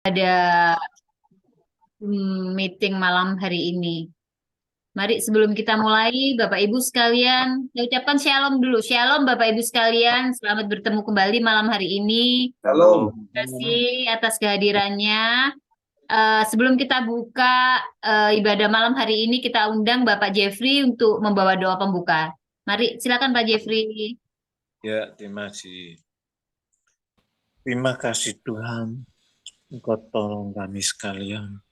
ada meeting malam hari ini. Mari sebelum kita mulai, Bapak Ibu sekalian, saya ucapkan shalom dulu. Shalom Bapak Ibu sekalian, selamat bertemu kembali malam hari ini. Shalom. Terima kasih atas kehadirannya. Sebelum kita buka ibadah malam hari ini, kita undang Bapak Jeffrey untuk membawa doa pembuka. Mari silakan Pak Jeffrey. Ya, terima kasih. Terima kasih Tuhan, Engkau tolong kami sekalian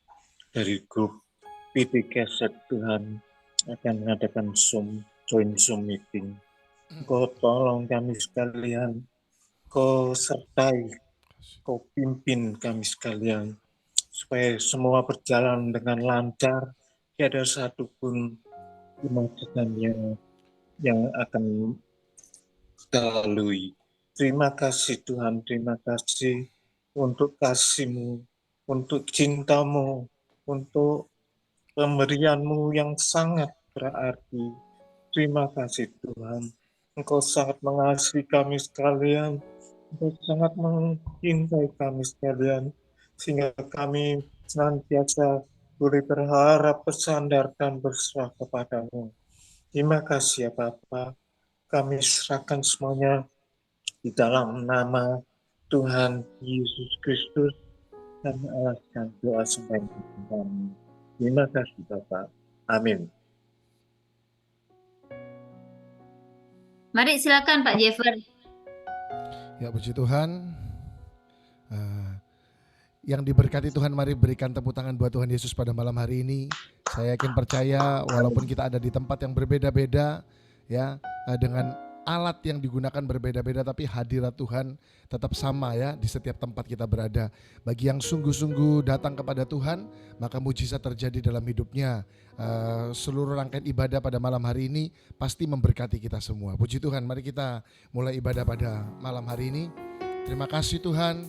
dari grup PD Keset Tuhan akan mengadakan join Zoom meeting. Engkau tolong kami sekalian, Kau sertai, Kau pimpin kami sekalian, supaya semua berjalan dengan lancar, tiada satupun kemacetan yang akan kita lalui. Terima kasih Tuhan, terima kasih untuk kasih-Mu, untuk cinta-Mu, untuk pemberian-Mu yang sangat berarti. Terima kasih Tuhan, Engkau sangat mengasihi kami sekalian, Engkau sangat mencintai kami sekalian, sehingga kami senantiasa boleh berharap, bersandar, dan berserah kepada-Mu. Terima kasih ya Bapa, kami serahkan semuanya di dalam nama Tuhan Yesus Kristus, kami alaskan doa sampai kami. Terima kasih Bapak. Amin. Mari silakan Pak Jeffrey. Ya, puji Tuhan. Yang diberkati Tuhan, mari berikan tepuk tangan buat Tuhan Yesus pada malam hari ini. Saya yakin percaya walaupun kita ada di tempat yang berbeda-beda, ya, dengan alat yang digunakan berbeda-beda, tapi hadirat Tuhan tetap sama ya di setiap tempat kita berada. Bagi yang sungguh-sungguh datang kepada Tuhan, maka mujizat terjadi dalam hidupnya. Seluruh rangkaian ibadah pada malam hari ini pasti memberkati kita semua. Puji Tuhan, mari kita mulai ibadah pada malam hari ini. Terima kasih Tuhan.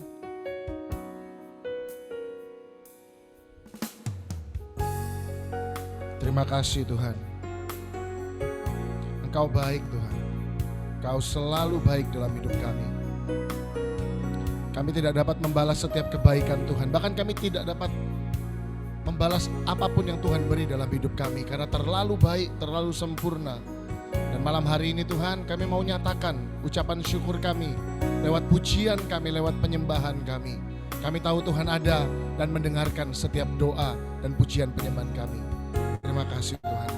Terima kasih Tuhan. Engkau baik Tuhan. Engkau selalu baik dalam hidup kami. Kami tidak dapat membalas setiap kebaikan Tuhan. Bahkan kami tidak dapat membalas apapun yang Tuhan beri dalam hidup kami, karena terlalu baik, terlalu sempurna. Dan malam hari ini Tuhan, kami mau nyatakan ucapan syukur kami lewat pujian kami, lewat penyembahan kami. Kami tahu Tuhan ada dan mendengarkan setiap doa dan pujian penyembahan kami. Terima kasih Tuhan.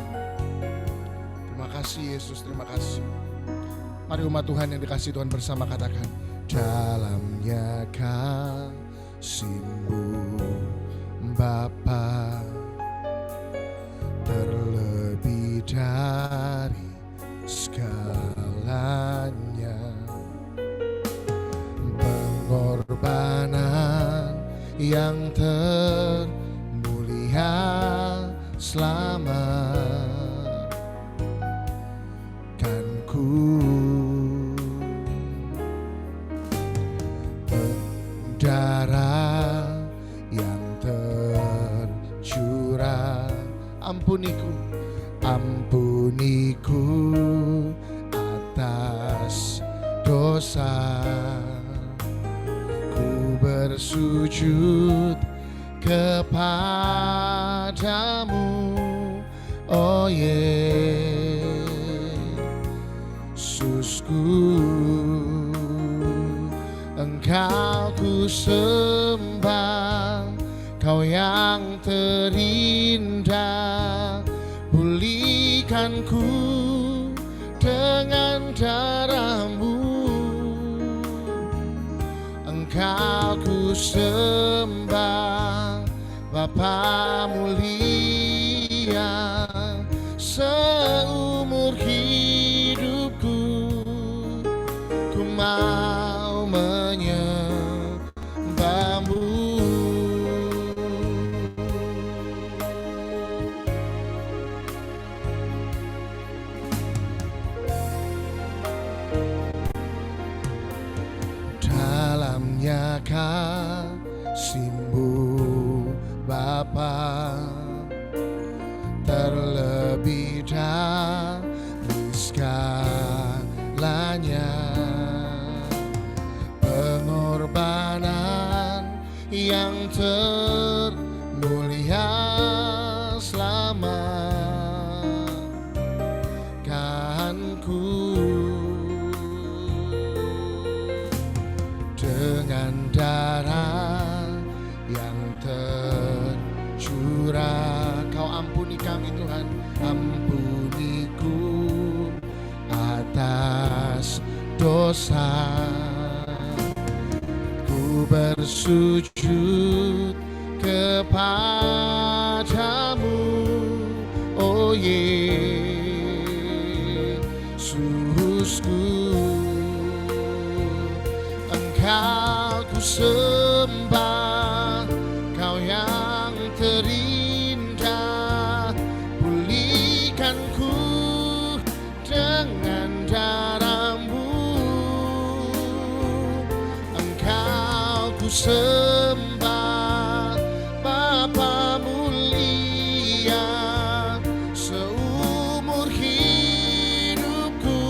Terima kasih Yesus, terima kasih. Mari umat Tuhan yang dikasihi Tuhan bersama katakan, dalamnya kasih-Mu Bapa, terlebih dari segalanya, pengorbanan yang termulia selamatkan ku, darah yang tercurah, ampuniku atas dosa, ku bersujud kepadamu, oh Yesusku. Engkau ku sembah, Kau yang terindah, pulihkanku dengan darah-Mu. Engkau ku sembah, Bapa mulia, seumur hidupku ku mau menyembah-Mu. Dalamnya kasih-Mu Bapa, terlebih dari segalanya, pengorbanan yang termulia selamatkanku dengan darah yang tercurah. Kau ampuni kami Tuhan, ampuniku atas dosa. Ku bersujud kepadamu, oh Yesusku. Engkau ku sembah, Kau yang terindah. Pulihkanku dengan darah-Mu. Engkau ku sembah, Bapa mulia. Seumur hidupku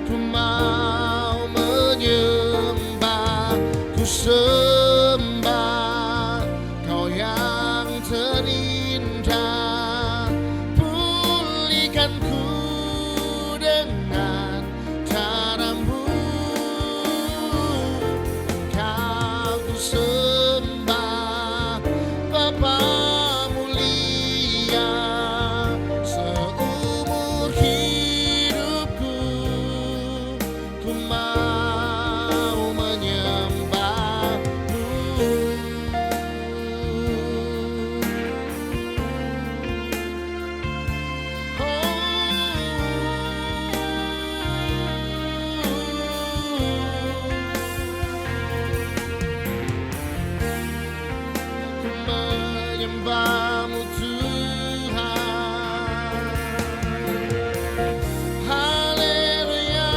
ku mau menyembah, ku sembah Kau yang terindah. Pulihkanku dengan darah-Mu. Engkau ku sembah, Bapa mulia. Seumur hidupku ku mau menyembah-Mu. Ku menyembah-Mu Tuhan. Haleluya.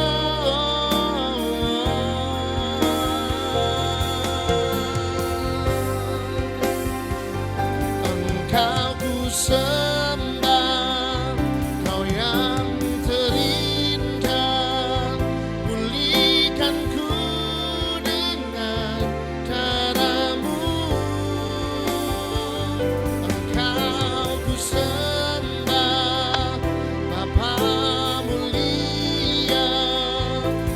Engkau ku sembah, Kau yang terindah. Pulihkanku dengan darah-Mu. Engkau ku sembah, Bapa mulia.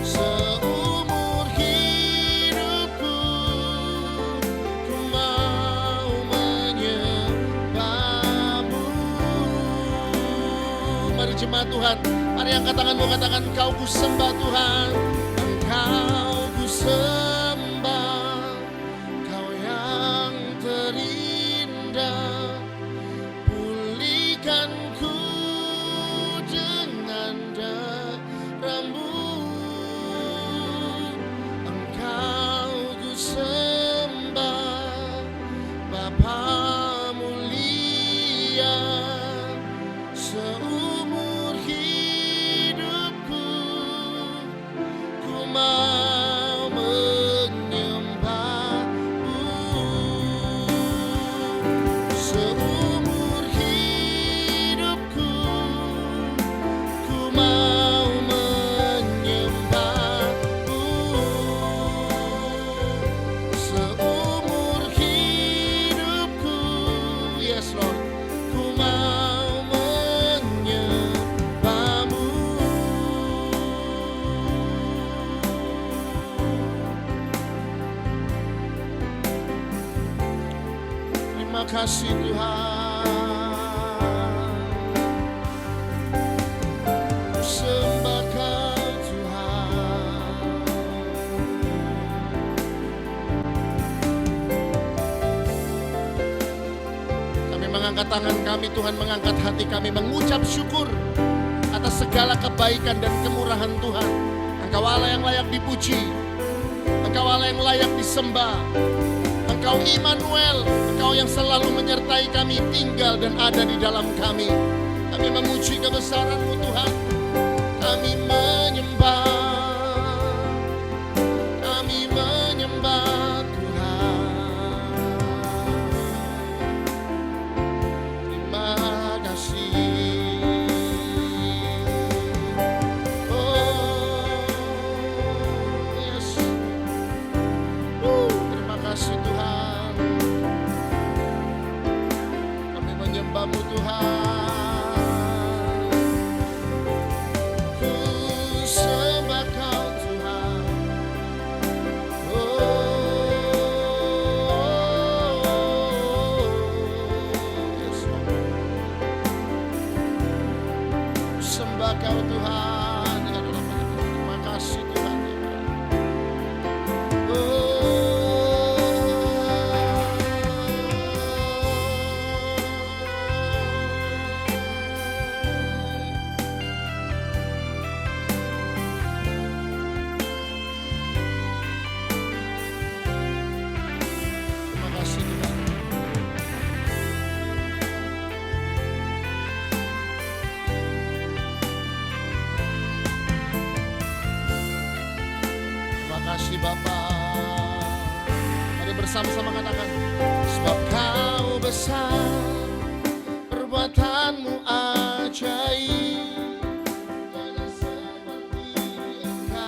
Seumur hidupku ku mau menyembah-Mu. Mari jemaat Tuhan, mari angkat tanganmu, katakan, Kau ku sembah Tuhan. Engkau ku sembah, Kau yang terindah. Pulihkanku dengan darah-Mu. Engkau ku sembah, Bapa mulia. Seumur hidupku ku mau menyembah-Mu. Seumur hidupku ku mau menyembah-Mu. Seumur hidupku, yes Lord, ku mau menyembah-Mu. Terima kasih Tuhan. Ku sembah Kau Tuhan. Kami mengangkat tangan kami Tuhan, mengangkat hati kami, mengucap syukur atas segala kebaikan dan kemurahan Tuhan. Engkau Allah yang layak dipuji, Engkau Allah yang layak disembah. Engkau Immanuel, Engkau yang selalu menyertai kami, tinggal dan ada di dalam kami. Kami memuji kebesaran-Mu Tuhan. Kami menyembah, kami menyembah Tuhan. Terima kasih. Oh, yes. Terima kasih Tuhan. Bapa. Mari bersama-sama katakan, sebab Kau besar, perbuatanmu ajaib, tiada seperti Engkau,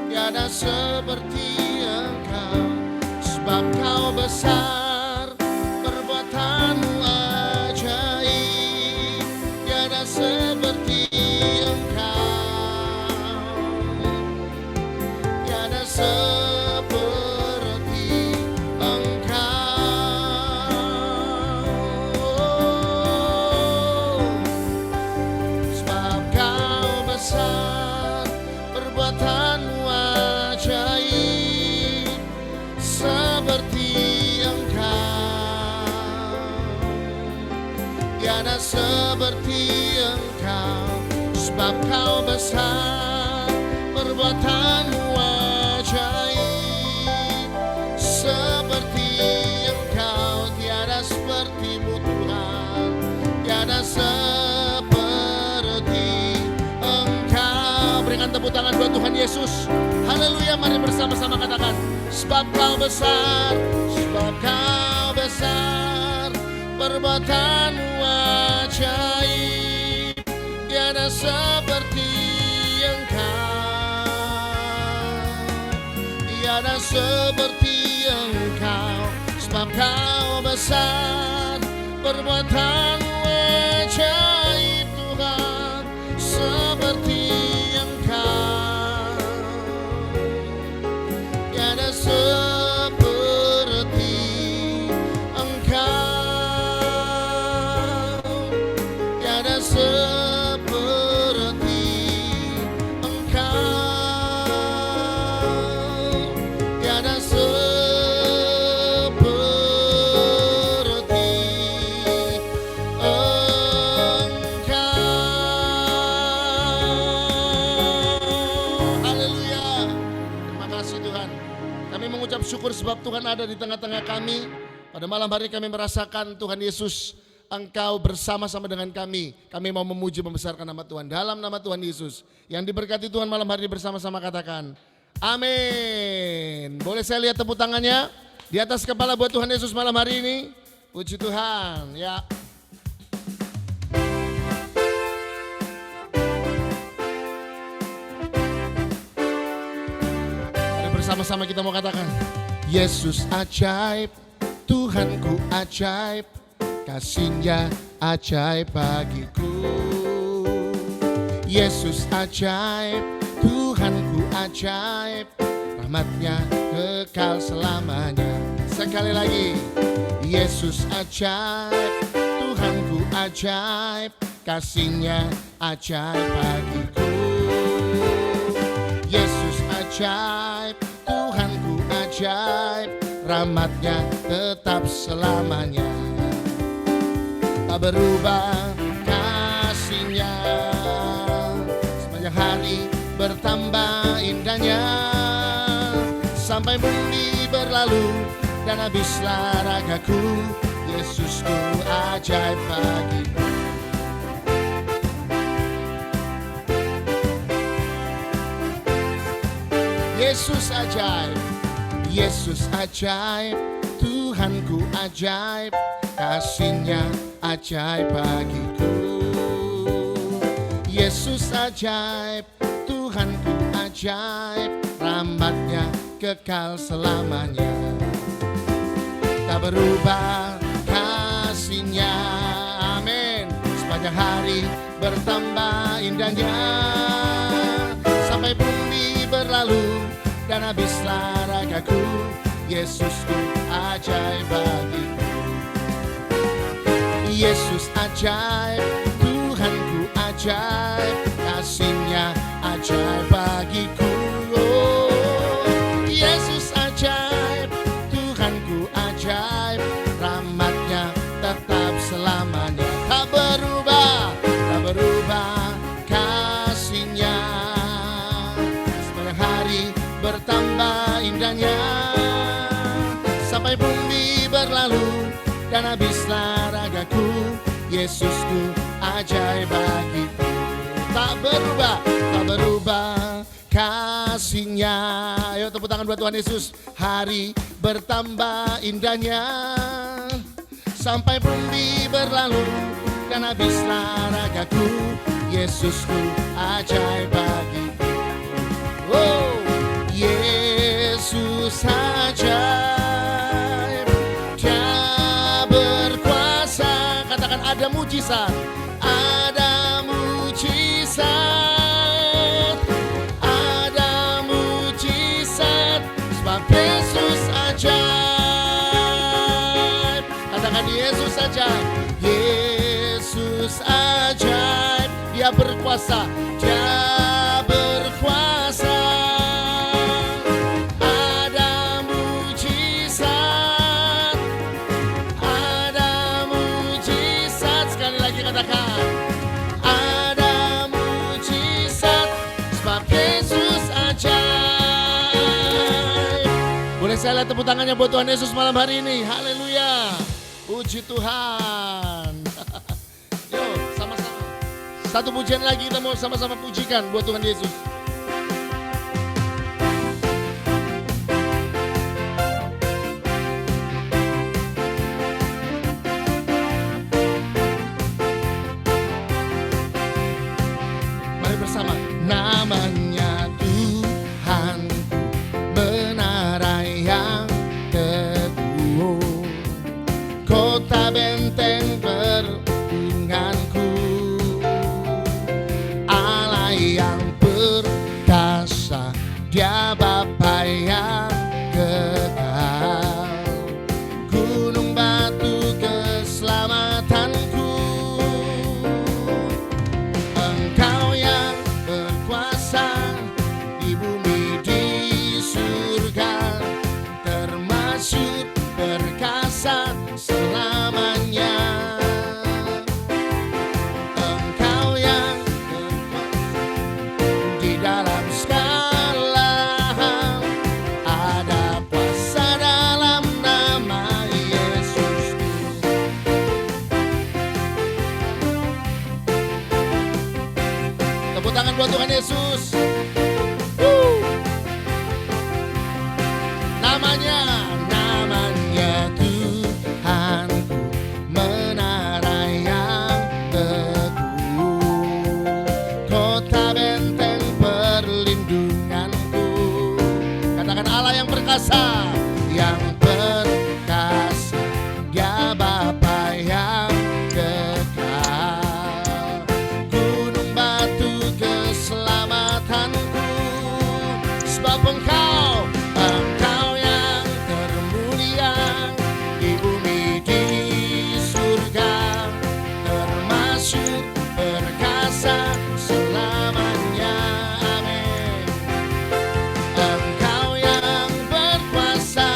tiada seperti Engkau. Sebab Kau besar, perbuatanmu ajaib, tiada seperti Engkau, tiada seperti Engkau. Sebab Kau besar, perbuatanmu ajaib, seperti Engkau, tiada seperti Engkau. Sebab Kau besar, perbuatanmu ajaib, seperti Engkau, tiada seperti-Mu Tuhan, tiada seperti Engkau. Berikan tepuk tangan buat Tuhan Yesus. Haleluya, mari bersama-sama katakan, sebab Kau besar, sebab Kau besar, perbuatanmu ajaib, tiada seperti Engkau, tiada seperti Engkau. Sebab Kau besar, perbuatanmu ajaib Tuhan, seperti Engkau, tiada seperti Engkau, tiada seperti Engkau, tiada seperti Engkau. Haleluya. Terima kasih Tuhan. Kami mengucap syukur sebab Tuhan ada di tengah-tengah kami. Pada malam hari kami merasakan Tuhan Yesus, Engkau bersama-sama dengan kami. Kami mau memuji membesarkan nama Tuhan. Dalam nama Tuhan Yesus. Yang diberkati Tuhan malam hari bersama-sama katakan, amin. Boleh saya lihat tepuk tangannya di atas kepala buat Tuhan Yesus malam hari ini. Puji Tuhan. Ya. Mari bersama-sama kita mau katakan, Yesus ajaib, Tuhanku ajaib, kasih-Nya ajaib bagiku. Yesus ajaib, Tuhanku ajaib, rahmat-Nya kekal selamanya. Sekali lagi, Yesus ajaib, Tuhanku ajaib, kasih-Nya ajaib bagiku. Yesus ajaib, Tuhanku ajaib, rahmat-Nya tetap selamanya. Tak berubah kasih-Nya, sepanjang hari bertambah indahnya, sampai bumi berlalu dan habislah ragaku. Yesusku ajaib bagiku. Yesus ajaib, Yesus ajaib, Tuhanku ajaib, kasih-Nya ajaib bagiku. Yesus ajaib, Tuhanku ajaib, rahmat-Nya kekal selamanya. Tak berubah kasih-Nya, amin. Sepanjang hari bertambah indahnya, sampai bumi berlalu dan habislah ragaku. Yesusku ajaib bagiku. Yesus ajaib, Tuhanku ajaib, kasih-Nya ajaib bagiku. Oh, Yesus ajaib, Tuhanku ajaib, rahmat-Nya tetap selamanya. Tak berubah kasih-Nya, sepanjang hari bertambah indahnya, sampai bumi berlalu dan habislah ragaku. Yesusku ajaib bagiku. Tak berubah kasih-Nya. Ayo tepuk tangan buat Tuhan Yesus. Hari bertambah indahnya sampai bumi berlalu dan habislah ragaku. Yesusku ajaib bagiku. Oh, Yesus ajaib, Dia berkuasa. Katakan ada mujizat, ada mujizat, ada mujizat, sebab Yesus ajaib. Katakan Yesus ajaib, Yesus ajaib, Dia berkuasa, Dia berkuasa. Ada mujizat, ada mujizat. Sekali lagi katakan, ada mujizat, sebab Yesus ajaib. Boleh saya lihat tepuk tangannya buat Tuhan Yesus malam hari ini. Haleluya, puji Tuhan. Yo, sama-sama. Satu pujian lagi kita mau sama-sama pujikan buat Tuhan Yesus. Mari bersama. Namanya Tuhan, menara yang teguh, kota benteng perlindunganku, Allah yang perkasa, Dia Bapa yang kekal, gunung batu keselamatanku. Engkau yang berkuasa di bumi di surga, termasyhur perkasa selamanya. Engkau yang berkuasa di dalam segala hal, ada kuasa dalam nama Yesus. Tepuk tangan buat Tuhan Yesus. Namanya Tuhanku, menara yang teguh, kota benteng perlindunganku. Katakan Allah yang perkasa, yang perkasa, Dia Bapa yang kekal, gunung batu keselamatanku. Sebab Engkau yang termulia di bumi di surga, termasyhur perkasa selamanya. Amin. Engkau yang berkuasa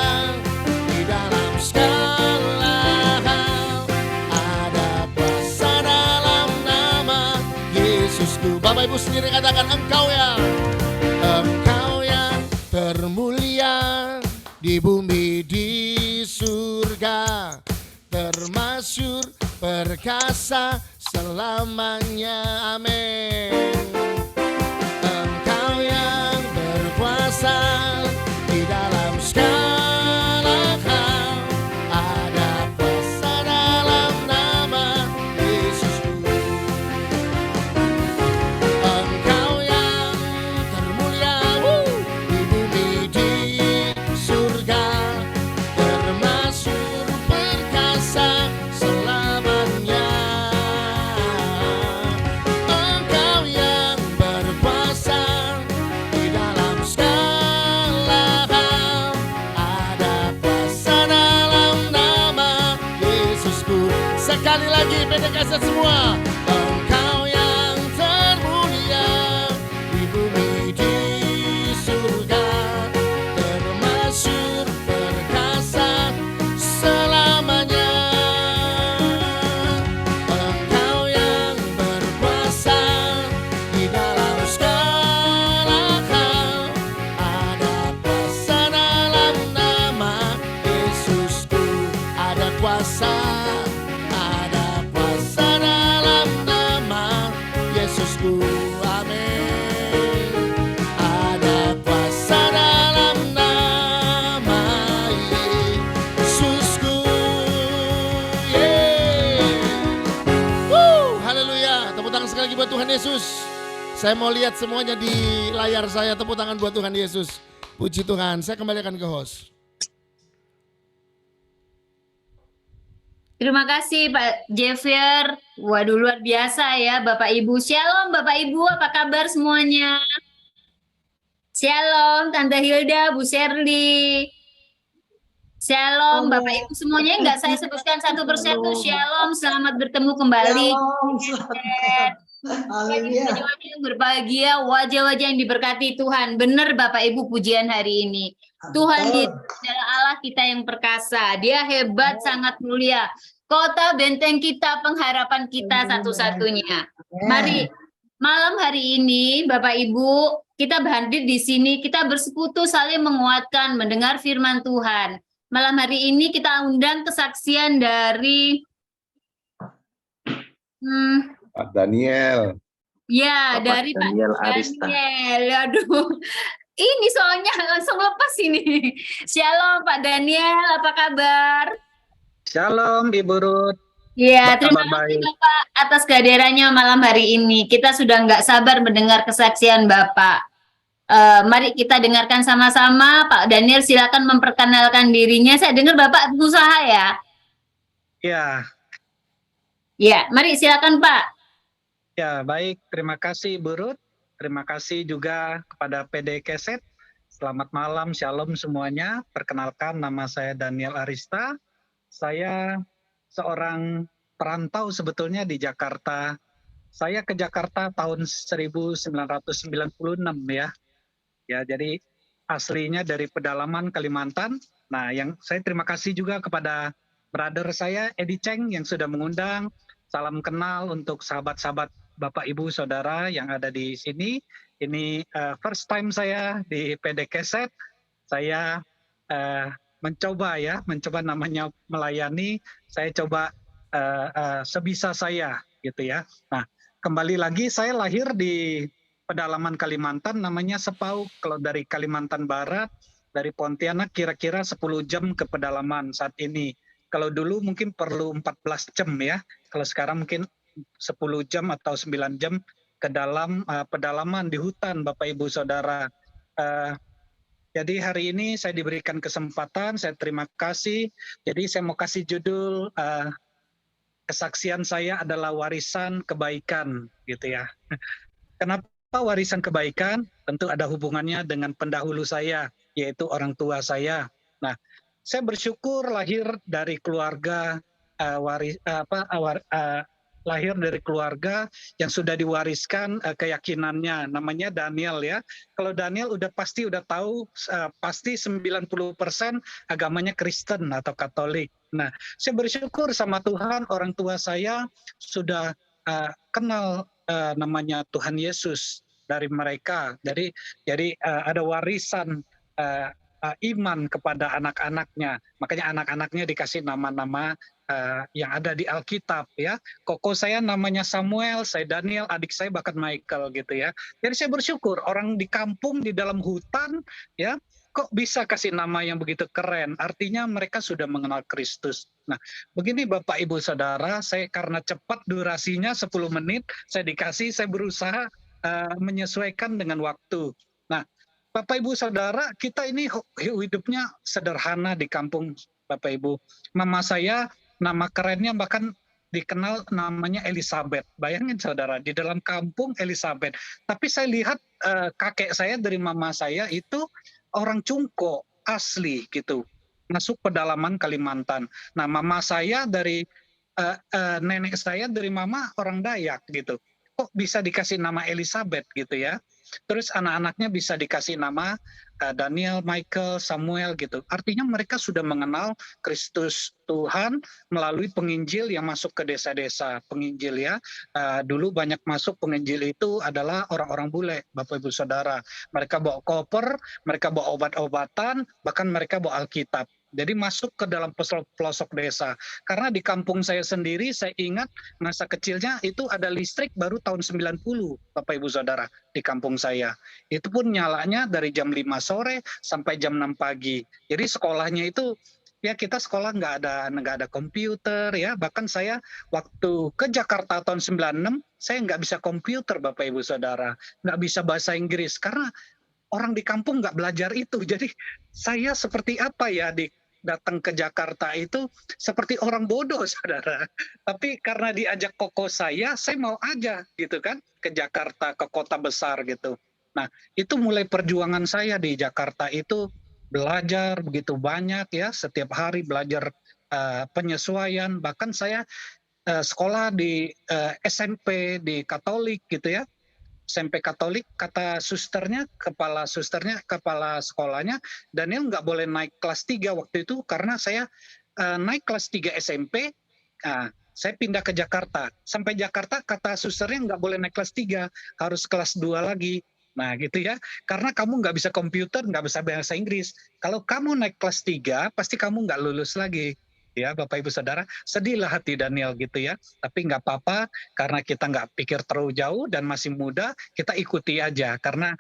di dalam segala hal, ada kuasa dalam nama Yesusku. Bapak Ibu sendiri katakan, Engkau yang termulia di bumi di surga, termasyhur perkasa selamanya. Amin. Engkau yang berkuasa di dalam segala hal, ada kuasa dalam nama Yesusku. Engkau yang termulia di bumi di surga, termasyhur perkasa selamanya. Engkau yang berkuasa di dalam segala hal, ada kuasa dalam nama Yesusku. Sekali lagi PDKS semua. Engkau yang termulia di bumi di surga, termasyhur perkasa selamanya. Engkau yang berkuasa di dalam segala hal, ada kuasa dalam nama Yesusku. Ada kuasa dalam nama Yesusku. Amin. Tuhan Yesus. Saya mau lihat semuanya di layar saya. Tepuk tangan buat Tuhan Yesus. Puji Tuhan. Saya kembalikan ke host. Terima kasih Pak Javier. Waduh, luar biasa ya Bapak Ibu. Shalom Bapak Ibu, apa kabar semuanya? Shalom Tante Hilda, Bu Sherly. Shalom Bapak Ibu semuanya, nggak saya sebutkan satu persatu. Shalom, selamat bertemu kembali. Wajah-wajah yang berbahagia, wajah-wajah yang diberkati Tuhan. Benar Bapak Ibu pujian hari ini. Tuhan adalah Allah kita yang perkasa. Dia hebat, sangat mulia. Kota benteng kita, pengharapan kita satu-satunya. Mari malam hari ini Bapak Ibu, kita hadir di sini, kita bersekutu saling menguatkan, mendengar firman Tuhan. Malam hari ini kita undang kesaksian dari Pak Daniel. ya, dari Pak Daniel Arista. Daniel. Aduh, ini soalnya langsung lepas ini. Shalom Pak Daniel, apa kabar? Shalom Ibu Ruth. Ya, Apa terima kabar, kasih baik? Bapak atas kehadirannya malam hari ini. Kita sudah nggak sabar mendengar kesaksian Bapak. Mari kita dengarkan sama-sama. Pak Daniel silakan memperkenalkan dirinya. Saya dengar Bapak pengusaha ya. Ya, Ya, mari silakan Pak. ya baik. Terima kasih Ibu Ruth. Terima kasih juga kepada PD Keset. Selamat malam, shalom semuanya. Perkenalkan, nama saya Daniel Arista. Saya seorang perantau sebetulnya di Jakarta. Saya ke Jakarta tahun 1996 ya. Ya, jadi aslinya dari pedalaman Kalimantan. Nah, yang saya terima kasih juga kepada brother saya Edi Cheng yang sudah mengundang. Salam kenal untuk sahabat-sahabat Bapak Ibu Saudara yang ada di sini. Ini first time saya di PD Keset. Saya mencoba namanya melayani. Saya coba sebisa saya gitu ya. Nah, kembali lagi saya lahir di pedalaman Kalimantan namanya Sepau. Kalau dari Kalimantan Barat, dari Pontianak kira-kira 10 jam ke pedalaman saat ini. Kalau dulu mungkin perlu 14 jam ya. Kalau sekarang mungkin 10 jam atau 9 jam ke dalam pedalaman di hutan Bapak Ibu Saudara. Jadi hari ini saya diberikan kesempatan, saya terima kasih. Jadi saya mau kasih judul kesaksian saya adalah warisan kebaikan gitu ya. Kenapa warisan kebaikan? Tentu ada hubungannya dengan pendahulu saya, yaitu orang tua saya. Nah, saya bersyukur lahir dari keluarga lahir dari keluarga yang sudah diwariskan keyakinannya, namanya Daniel ya. Kalau Daniel udah tahu pasti 90% agamanya Kristen atau Katolik. Nah, saya bersyukur sama Tuhan, orang tua saya sudah kenal namanya Tuhan Yesus dari mereka. Jadi ada warisan iman kepada anak-anaknya. Makanya anak-anaknya dikasih nama-nama yang ada di Alkitab ya. Koko saya namanya Samuel, saya Daniel, adik saya bahkan Michael gitu ya. Jadi saya bersyukur orang di kampung di dalam hutan ya kok bisa kasih nama yang begitu keren. Artinya mereka sudah mengenal Kristus. Nah, begini Bapak Ibu Saudara, saya karena cepat durasinya 10 menit, saya berusaha menyesuaikan dengan waktu. Nah, Bapak Ibu Saudara, kita ini hidupnya sederhana di kampung Bapak Ibu. Mama saya nama kerennya bahkan dikenal namanya Elizabeth. Bayangin saudara, di dalam kampung Elizabeth. Tapi saya lihat kakek saya dari mama saya itu orang Cungko asli gitu. Masuk pedalaman Kalimantan. Nah, mama saya dari nenek saya dari mama orang Dayak gitu. Kok bisa dikasih nama Elizabeth gitu ya. Terus anak-anaknya bisa dikasih nama Daniel, Michael, Samuel gitu. Artinya mereka sudah mengenal Kristus Tuhan melalui penginjil yang masuk ke desa-desa. Penginjil ya. Dulu banyak masuk penginjil itu adalah orang-orang bule, Bapak Ibu Saudara. Mereka bawa koper, mereka bawa obat-obatan, bahkan mereka bawa Alkitab. Jadi masuk ke dalam pelosok desa. Karena di kampung saya sendiri, saya ingat masa kecilnya itu ada listrik baru tahun 90, Bapak Ibu Saudara, di kampung saya. Itu pun nyalanya dari jam 5 sore sampai jam 6 pagi. Jadi sekolahnya itu, ya kita sekolah nggak ada komputer ya. Bahkan saya waktu ke Jakarta tahun 96, saya nggak bisa komputer Bapak Ibu Saudara, nggak bisa bahasa Inggris karena orang di kampung nggak belajar itu. Jadi saya seperti apa ya datang ke Jakarta itu seperti orang bodoh saudara. Tapi karena diajak koko saya mau aja gitu kan ke Jakarta, ke kota besar gitu. Nah itu mulai perjuangan saya di Jakarta itu belajar begitu banyak ya, setiap hari belajar penyesuaian. Bahkan saya sekolah di SMP di Katolik gitu ya, SMP Katolik. Kata susternya, kepala sekolahnya, Daniel nggak boleh naik kelas 3 waktu itu karena saya naik kelas 3 SMP, saya pindah ke Jakarta. Sampai Jakarta kata susternya nggak boleh naik kelas 3, harus kelas 2 lagi. Nah gitu ya, karena kamu nggak bisa komputer, nggak bisa bahasa Inggris. Kalau kamu naik kelas 3, pasti kamu nggak lulus lagi. Ya Bapak Ibu Saudara, sedihlah hati Daniel gitu ya. Tapi nggak apa-apa, karena kita nggak pikir terlalu jauh dan masih muda, kita ikuti aja. Karena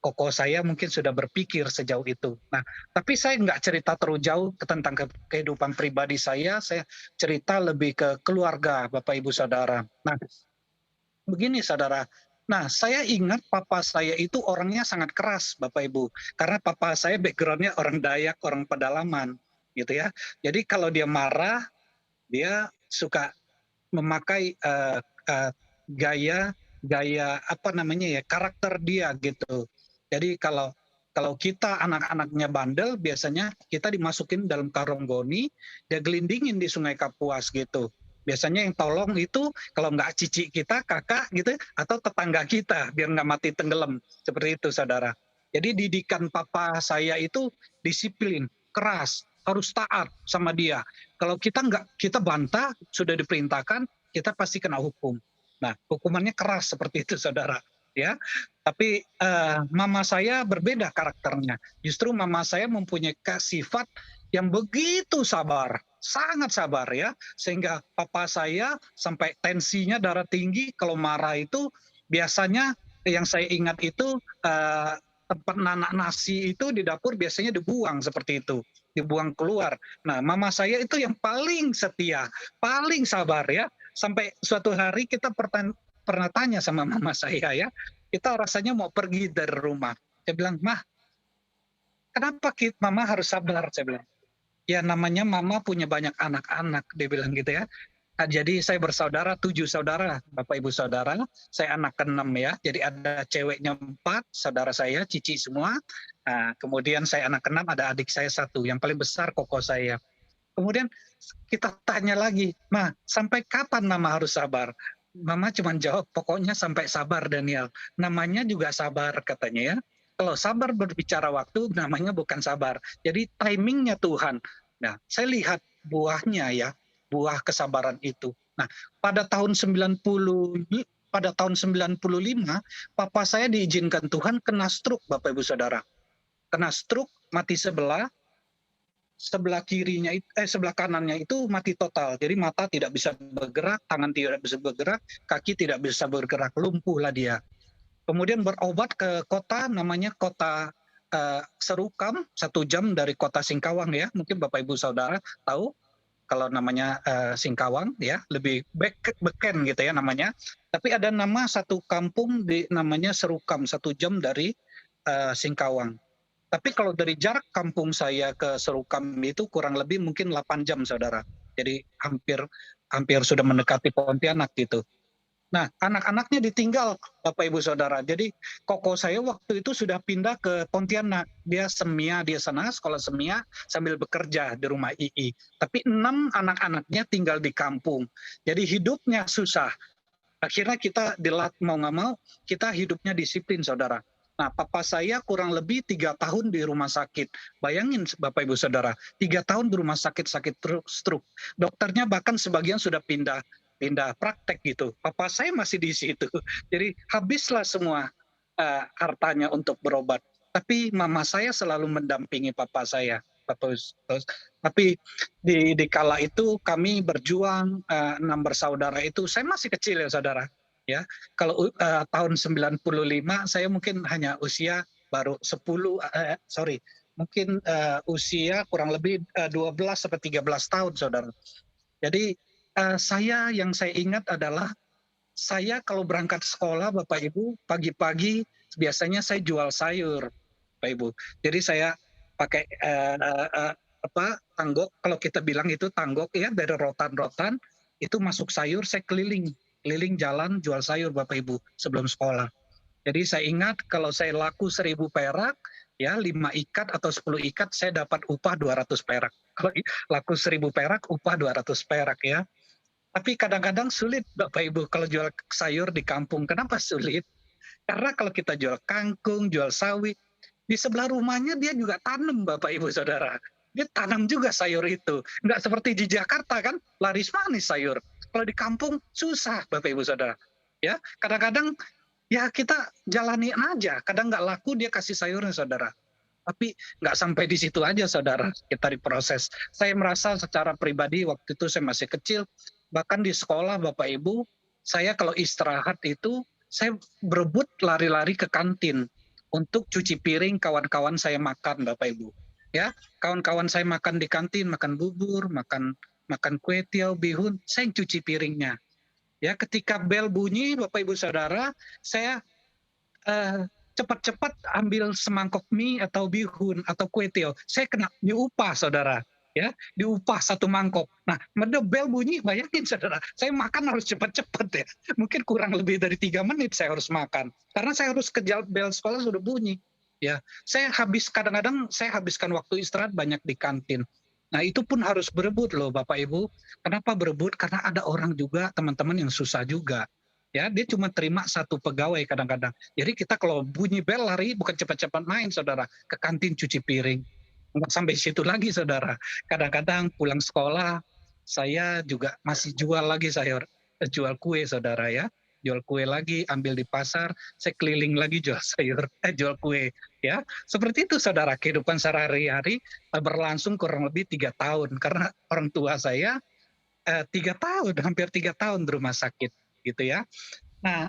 koko saya mungkin sudah berpikir sejauh itu. Nah, tapi saya nggak cerita terlalu jauh tentang kehidupan pribadi saya cerita lebih ke keluarga Bapak Ibu Saudara. Nah, begini saudara, nah saya ingat papa saya itu orangnya sangat keras Bapak Ibu. Karena papa saya backgroundnya orang Dayak, orang pedalaman gitu ya. Jadi kalau dia marah, dia suka memakai gaya apa namanya ya, karakter dia gitu. Jadi kalau kita anak-anaknya bandel, biasanya kita dimasukin dalam karung goni, dia gelindingin di Sungai Kapuas gitu. Biasanya yang tolong itu kalau nggak cici kita, kakak gitu, atau tetangga kita biar nggak mati tenggelam. Seperti itu saudara. Jadi didikan papa saya itu disiplin, keras, harus taat sama dia. Kalau kita bantah, sudah diperintahkan, kita pasti kena hukum. Nah, hukumannya keras seperti itu, saudara. Ya, tapi mama saya berbeda karakternya. Justru mama saya mempunyai sifat yang begitu sabar, sangat sabar ya, sehingga papa saya sampai tensinya darah tinggi kalau marah itu biasanya yang saya ingat itu tempat nanak nasi itu di dapur biasanya dibuang seperti itu. Dibuang keluar. Nah, mama saya itu yang paling setia, paling sabar ya. Sampai suatu hari kita pernah tanya sama mama saya ya, kita rasanya mau pergi dari rumah. Saya bilang, "Mah, kenapa mama harus sabar?" Saya bilang. Ya namanya mama punya banyak anak-anak, dia bilang gitu ya. Jadi saya bersaudara 7 saudara, Bapak Ibu Saudara. Saya anak ke-6 ya. Jadi ada ceweknya 4, saudara saya, cici semua. Nah, kemudian saya anak ke-6, ada adik saya 1. Yang paling besar koko saya. Kemudian kita tanya lagi, "Ma, sampai kapan Mama harus sabar?" Mama cuma jawab, "Pokoknya sampai sabar Daniel." Namanya juga sabar katanya ya. Kalau sabar berbicara waktu, namanya bukan sabar. Jadi timingnya Tuhan. Nah, saya lihat buahnya ya. Buah kesabaran itu. Nah, pada tahun 95, papa saya diizinkan Tuhan kena stroke, Bapak Ibu Saudara. Kena stroke, mati sebelah sebelah kanannya itu mati total. Jadi mata tidak bisa bergerak, tangan tidak bisa bergerak, kaki tidak bisa bergerak, lumpuhlah dia. Kemudian berobat ke kota, namanya kota Serukam, 1 jam dari kota Singkawang ya. Mungkin Bapak Ibu Saudara tahu. Kalau namanya Singkawang ya, lebih beken gitu ya namanya. Tapi ada nama satu kampung namanya Serukam, 1 jam dari Singkawang. Tapi kalau dari jarak kampung saya ke Serukam itu kurang lebih mungkin 8 jam saudara. Jadi hampir sudah mendekati Pontianak gitu. Nah, anak-anaknya ditinggal Bapak Ibu Saudara. Jadi koko saya waktu itu sudah pindah ke Pontianak. Dia semia, dia sana sekolah semia sambil bekerja di rumah II. Tapi 6 anak-anaknya tinggal di kampung. Jadi hidupnya susah. Akhirnya kita mau nggak mau, kita hidupnya disiplin Saudara. Nah, papa saya kurang lebih 3 tahun di rumah sakit. Bayangin Bapak Ibu Saudara, 3 tahun di rumah sakit stroke. Dokternya bahkan sebagian sudah pindah praktek gitu. Papa saya masih di situ. Jadi habislah semua hartanya untuk berobat. Tapi mama saya selalu mendampingi papa saya. Tapi di kala itu kami berjuang 6 bersaudara itu. Saya masih kecil ya saudara. Ya, kalau tahun 95 saya mungkin hanya usia baru 10 mungkin usia kurang lebih 12 sampai 13 tahun saudara. Jadi yang saya ingat adalah saya kalau berangkat sekolah Bapak Ibu, pagi-pagi biasanya saya jual sayur Bapak Ibu. Jadi saya pakai tanggok, kalau kita bilang itu tanggok ya, dari rotan-rotan, itu masuk sayur, saya keliling jalan jual sayur Bapak Ibu sebelum sekolah. Jadi saya ingat kalau saya laku 1.000 perak, ya 5 ikat atau 10 ikat, saya dapat upah 200 perak. Kalau laku 1.000 perak, upah 200 perak ya. Tapi kadang-kadang sulit Bapak Ibu kalau jual sayur di kampung. Kenapa sulit? Karena kalau kita jual kangkung, jual sawi, di sebelah rumahnya dia juga tanam Bapak Ibu Saudara. Dia tanam juga sayur itu. Nggak seperti di Jakarta kan, laris manis sayur. Kalau di kampung susah Bapak Ibu Saudara. Ya, kadang-kadang ya kita jalani aja. Kadang nggak laku dia kasih sayurnya Saudara. Tapi nggak sampai di situ aja Saudara, kita diproses. Saya merasa secara pribadi waktu itu saya masih kecil, bahkan di sekolah Bapak Ibu, saya kalau istirahat itu, saya berebut lari-lari ke kantin untuk cuci piring kawan-kawan saya makan Bapak Ibu. Ya, kawan-kawan saya makan di kantin, makan bubur, makan kue tiaw, bihun, saya yang cuci piringnya. Ya, ketika bel bunyi Bapak Ibu Saudara, saya cepat-cepat ambil semangkok mie atau bihun atau kue tiaw. Saya kena diupah Saudara. Ya, diupah 1 mangkok. Nah, bel bunyi, bayangin Saudara, saya makan harus cepat-cepat ya. Mungkin kurang lebih dari 3 menit saya harus makan. Karena saya harus kejar bel sekolah sudah bunyi. Ya, kadang-kadang saya habiskan waktu istirahat banyak di kantin. Nah, itu pun harus berebut loh Bapak Ibu. Kenapa berebut? Karena ada orang juga, teman-teman yang susah juga. Ya, dia cuma terima 1 pegawai kadang-kadang. Jadi kita kalau bunyi bel lari bukan cepat-cepat main Saudara, ke kantin cuci piring. Nggak sampai situ lagi Saudara. Kadang-kadang pulang sekolah saya juga masih jual lagi sayur, jual kue Saudara ya. Jual kue lagi, ambil di pasar, saya keliling lagi jual sayur, jual kue ya. Seperti itu Saudara, kehidupan sehari-hari berlangsung kurang lebih 3 tahun karena orang tua saya 3 tahun, hampir 3 tahun di rumah sakit gitu ya. Nah,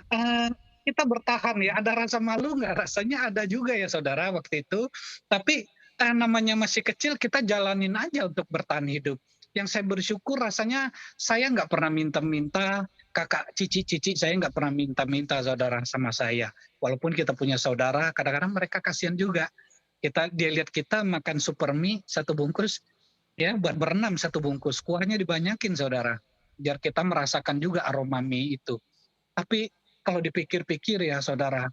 kita bertahan ya, ada rasa malu nggak? Rasanya ada juga ya Saudara waktu itu, tapi namanya masih kecil kita jalanin aja untuk bertahan hidup. Yang saya bersyukur rasanya saya nggak pernah minta-minta, kakak cici-cici saya nggak pernah minta-minta Saudara sama saya. Walaupun kita punya saudara, kadang-kadang mereka kasihan juga. Dia lihat kita makan super mie 1 bungkus, ya buat berenam 1 bungkus, kuahnya dibanyakin Saudara. Biar kita merasakan juga aroma mie itu. Tapi kalau dipikir-pikir ya Saudara,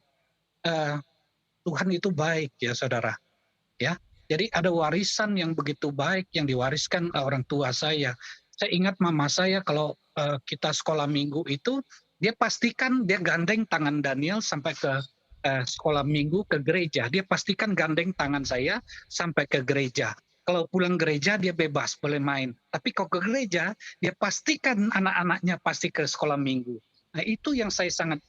Tuhan itu baik ya Saudara. Ya, jadi ada warisan yang begitu baik yang diwariskan orang tua saya. Saya ingat mama saya kalau kita sekolah minggu itu, dia pastikan dia gandeng tangan Daniel sampai ke sekolah minggu ke gereja. Dia pastikan gandeng tangan saya sampai ke gereja. Kalau pulang gereja dia bebas boleh main. Tapi kalau ke gereja dia pastikan anak-anaknya pasti ke sekolah minggu. Nah itu yang saya sangat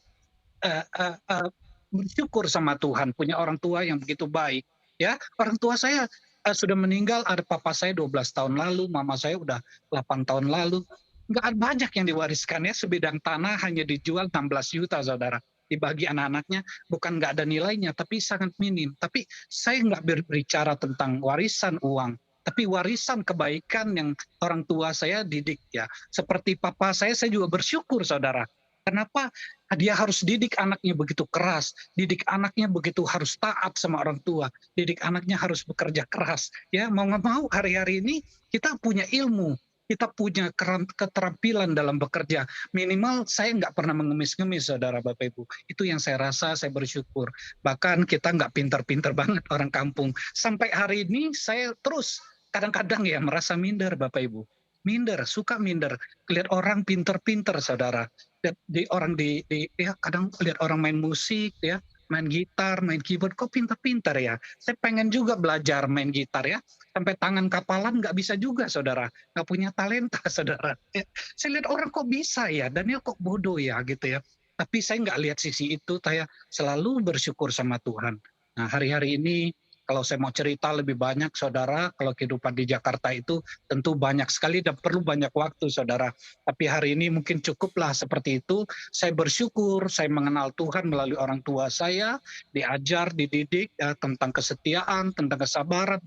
bersyukur sama Tuhan punya orang tua yang begitu baik. Ya, orang tua saya sudah meninggal, ada papa saya 12 tahun lalu, mama saya udah 8 tahun lalu. Nggak banyak yang diwariskan ya, sebidang tanah hanya dijual 16 juta Saudara. Dibagi anak-anaknya, bukan nggak ada nilainya, tapi sangat minim. Tapi saya nggak berbicara tentang warisan uang, tapi warisan kebaikan yang orang tua saya didik ya. Seperti papa saya juga bersyukur Saudara. Kenapa dia harus didik anaknya begitu keras, didik anaknya begitu harus taat sama orang tua, didik anaknya harus bekerja keras. Ya mau nggak mau hari-hari ini kita punya ilmu, kita punya keterampilan dalam bekerja. Minimal saya nggak pernah mengemis-ngemis Saudara Bapak Ibu. Itu yang saya rasa saya bersyukur. Bahkan kita nggak pinter-pinter banget orang kampung. Sampai hari ini saya terus kadang-kadang ya merasa minder Bapak Ibu. Minder, suka minder. Lihat orang pinter-pinter Saudara. Ya kadang lihat orang main musik ya, main gitar, main keyboard, kok pintar-pintar ya. Saya pengen juga belajar main gitar ya. Sampai tangan kapalan nggak bisa juga Saudara. Nggak punya talenta Saudara. Ya, saya lihat orang kok bisa ya, Daniel kok bodoh ya gitu ya. Tapi saya nggak lihat sisi itu, saya selalu bersyukur sama Tuhan. Nah hari-hari ini kalau saya mau cerita lebih banyak Saudara, kalau kehidupan di Jakarta itu tentu banyak sekali dan perlu banyak waktu Saudara. Tapi hari ini mungkin cukuplah seperti itu. Saya bersyukur saya mengenal Tuhan melalui orang tua saya, diajar, dididik tentang kesetiaan, tentang kesabaran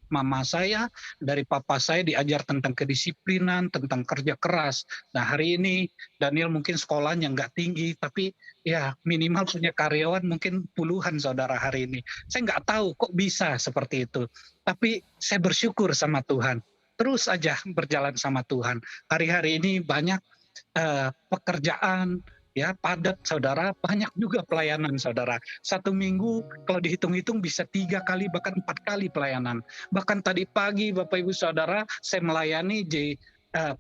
mama saya, dari papa saya diajar tentang kedisiplinan, tentang kerja keras. Nah hari ini Daniel mungkin sekolahnya nggak tinggi, tapi ya minimal punya karyawan mungkin puluhan saudara hari ini. Saya nggak tahu kok bisa seperti itu. Tapi saya bersyukur sama Tuhan. Terus aja berjalan sama Tuhan. Hari-hari ini banyak pekerjaan, ya padat saudara, banyak juga pelayanan saudara. Satu minggu kalau dihitung-hitung bisa 3 kali bahkan 4 kali pelayanan. Bahkan tadi pagi Bapak Ibu Saudara saya melayani di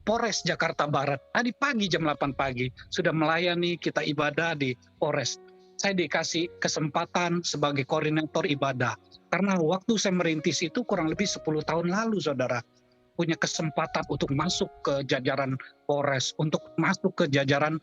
Polres Jakarta Barat. Tadi pagi jam 8 pagi sudah melayani kita ibadah di Polres. Saya dikasih kesempatan sebagai koordinator ibadah. Karena waktu saya merintis itu kurang lebih 10 tahun lalu saudara. Punya kesempatan untuk masuk ke jajaran Polres, untuk masuk ke jajaran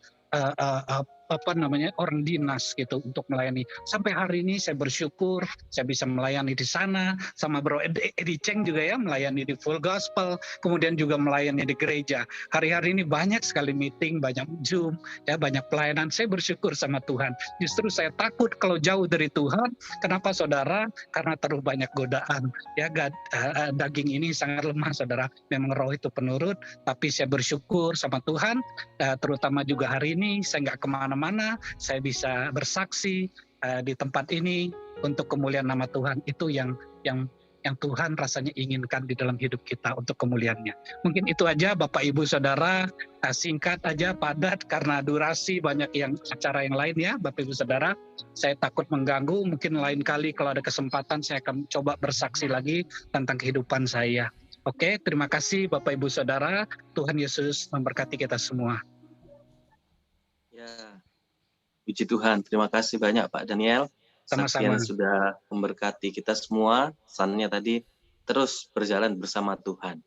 orang dinas gitu untuk melayani. Sampai hari ini saya bersyukur saya bisa melayani di sana sama Bro Edi Cheng juga ya, melayani di Full Gospel, kemudian juga melayani di gereja. Hari-hari ini banyak sekali meeting, banyak Zoom, ya banyak pelayanan. Saya bersyukur sama Tuhan. Justru saya takut kalau jauh dari Tuhan. Kenapa saudara? Karena terlalu banyak godaan. Ya daging ini sangat lemah saudara. Memang roh itu penurut, tapi saya bersyukur sama Tuhan. Terutama juga hari ini saya nggak kemana-mana, saya bisa bersaksi di tempat ini untuk kemuliaan nama Tuhan. Itu yang Tuhan rasanya inginkan di dalam hidup kita untuk kemuliaannya. Mungkin itu aja Bapak Ibu Saudara, singkat aja, padat karena durasi banyak yang acara yang lain ya Bapak Ibu Saudara. Saya takut mengganggu, mungkin lain kali kalau ada kesempatan saya akan coba bersaksi lagi tentang kehidupan saya. Oke, terima kasih Bapak Ibu Saudara. Tuhan Yesus memberkati kita semua. Ya, puji Tuhan. Terima kasih banyak Pak Daniel. Sama-sama. Saksian sudah memberkati kita semua. Pesannya tadi terus berjalan bersama Tuhan.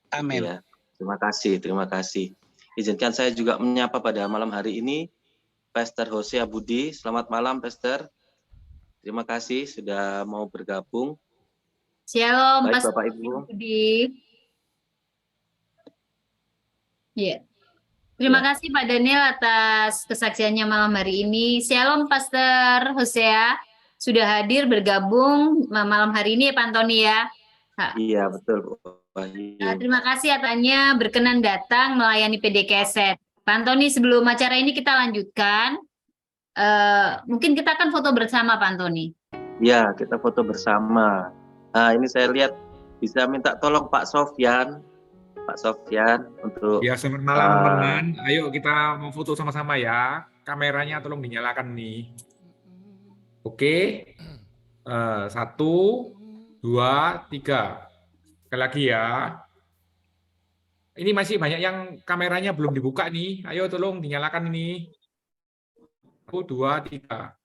Amin. Ya, terima kasih, terima kasih. Izinkan saya juga menyapa pada malam hari ini Pastor Hosea Budi. Selamat malam, Pastor. Terima kasih sudah mau bergabung. Shalom, Baik, Pastor Bapak Ibu. Budi. Ya. Terima kasih Pak Daniel atas kesaksiannya malam hari ini. Shalom Pastor Hosea sudah hadir bergabung malam hari ini ya Pak Antoni ya. Iya, betul. Terima kasih atasnya berkenan datang melayani PD Keset. Pak Antoni, sebelum acara ini kita lanjutkan, mungkin kita akan foto bersama Pak Antoni. Iya, kita foto bersama. Nah, ini saya lihat bisa minta tolong Pak Sofyan untuk selamat malam teman-teman. Ayo kita mau foto sama-sama ya. Kameranya tolong dinyalakan nih. Oke. 1, 2, 3. Sekali lagi ya. Ini masih banyak yang kameranya belum dibuka nih. Ayo tolong dinyalakan ini. 1, 2, 3.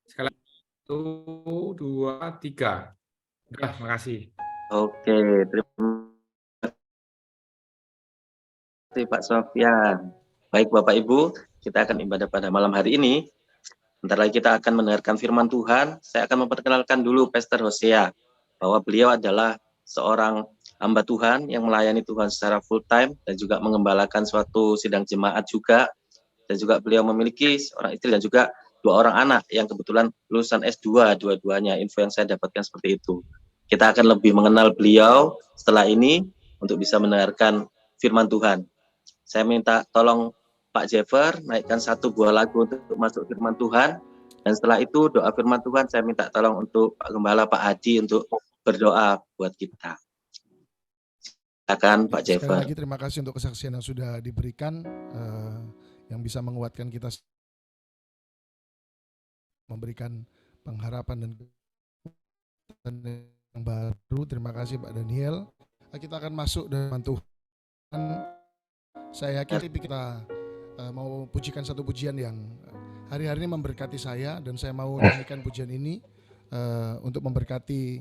Sekali lagi. 1, 2, 3. Udah, makasih. Oke, terima kasih Pak Sofyan. Baik Bapak Ibu, kita akan ibadah pada malam hari ini. Bentar lagi kita akan mendengarkan firman Tuhan. Saya akan memperkenalkan dulu Pastor Hosea, bahwa beliau adalah seorang hamba Tuhan yang melayani Tuhan secara full time dan juga mengembalakan suatu sidang jemaat juga. Dan juga beliau memiliki seorang istri dan juga 2 orang anak yang kebetulan lulusan S2 dua-duanya. Info yang saya dapatkan seperti itu. Kita akan lebih mengenal beliau setelah ini untuk bisa mendengarkan firman Tuhan. Saya minta tolong Pak Jeffer naikkan 1 buah lagu untuk masuk firman Tuhan. Dan setelah itu doa firman Tuhan saya minta tolong untuk Pak Gembala, Pak Hadi untuk berdoa buat kita. Silakan Pak Jeffer. Sekali lagi terima kasih untuk kesaksian yang sudah diberikan, yang bisa menguatkan kita, memberikan pengharapan dan yang baru. Terima kasih Pak Daniel. Kita akan masuk dengan Tuhan. Saya yakin kita mau pujikan satu pujian yang hari-hari ini memberkati saya, dan saya mau nyanyikan pujian ini untuk memberkati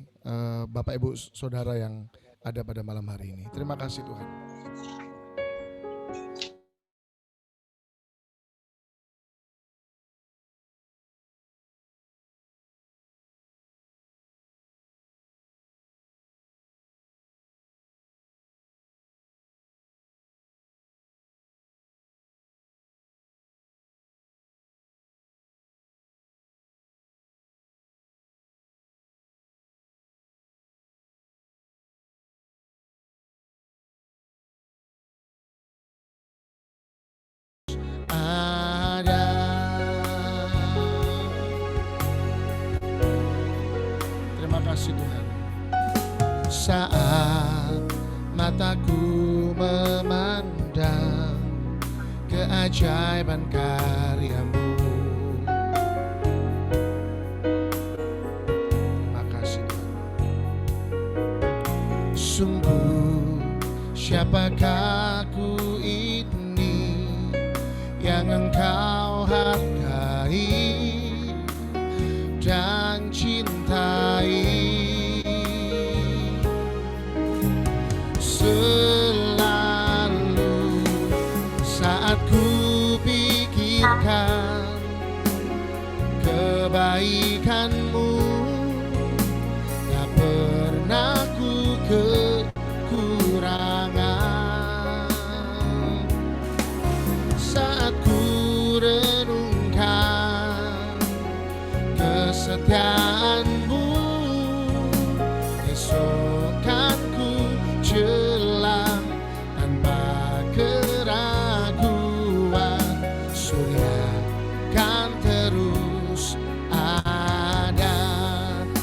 Bapak Ibu Saudara yang ada pada malam hari ini. Terima kasih Tuhan. mataku memandang keajaiban karya-Mu. Terima kasih Tuhan. Sungguh siapakah aku ini yang Engkau hargai dan cintai. Selalu saat ku pikirkan kebaikan-Mu, tak pernah ku kekurangan. Saat ku renungkan kesetiaan-Mu, esok kan ku jelang tanpa keraguan. Surya kan terus ada.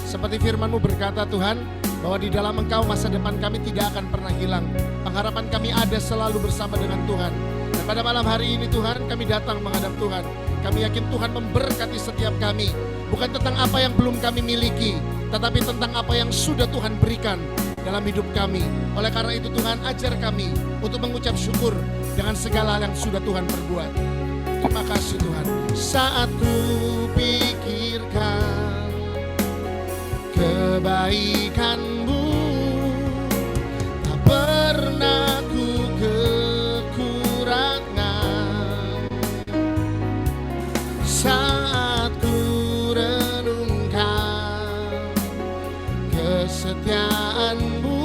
Seperti firman-Mu berkata Tuhan, bahwa di dalam Engkau masa depan kami tidak akan pernah hilang. Pengharapan kami ada selalu bersama dengan Tuhan. Dan pada malam hari ini Tuhan, kami datang menghadap Tuhan. Kami yakin Tuhan memberkati setiap kami. Bukan tentang apa yang belum kami miliki, tetapi tentang apa yang sudah Tuhan berikan dalam hidup kami. Oleh karena itu Tuhan, ajar kami untuk mengucap syukur dengan segala hal yang sudah Tuhan perbuat. Terima kasih Tuhan. Saat ku pikirkan kebaikan-Mu, tak pernah ku kekurangan. Saat ku renungkan kesetiaan-Mu,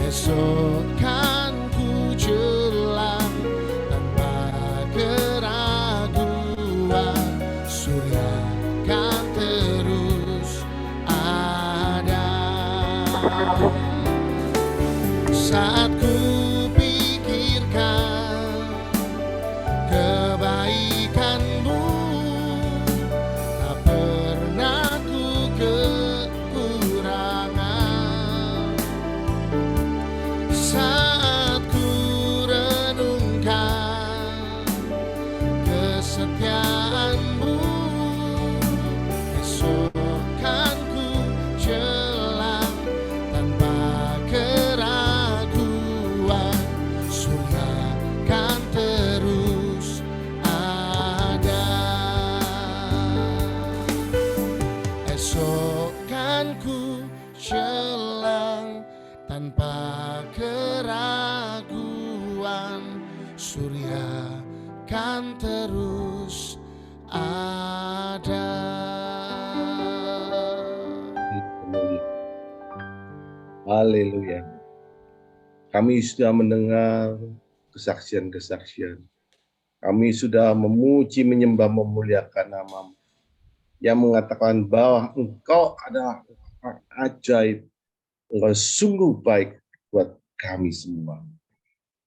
esok kan ku jelang tanpa keraguan. Surya kan terus ada. Saat ku pikirkan kebaikan-Mu, tak pernah ku kekurangan. Saat ku renungkan kesetiaan-Mu, esok kan ku jelang tanpa keraguan. Surya kan terus ada. Esok kan ku jelang tanpa keraguan. Surya kan terus ada. Haleluya. Kami sudah mendengar kesaksian-kesaksian. Kami sudah memuji, menyembah, memuliakan nama-Mu, yang mengatakan bahwa Engkau adalah orang ajaib. Engkau sungguh baik buat kami semua.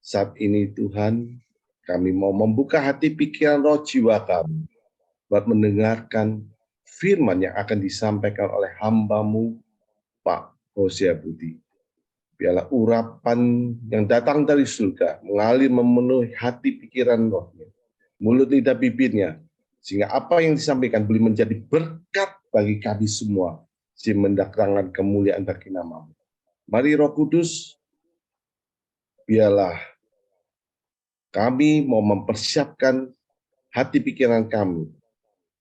Saat ini Tuhan, kami mau membuka hati, pikiran, roh, jiwa kami buat mendengarkan firman yang akan disampaikan oleh hamba-Mu, Pak Hosea Budi. Biarlah urapan yang datang dari surga mengalir memenuhi hati, pikiran, rohnya, mulut, lidah, bibirnya, sehingga apa yang disampaikan boleh menjadi berkat bagi kami semua, sehingga mendatangkan kemuliaan bagi nama-Mu. Mari Roh Kudus, biarlah kami mau mempersiapkan hati pikiran kami.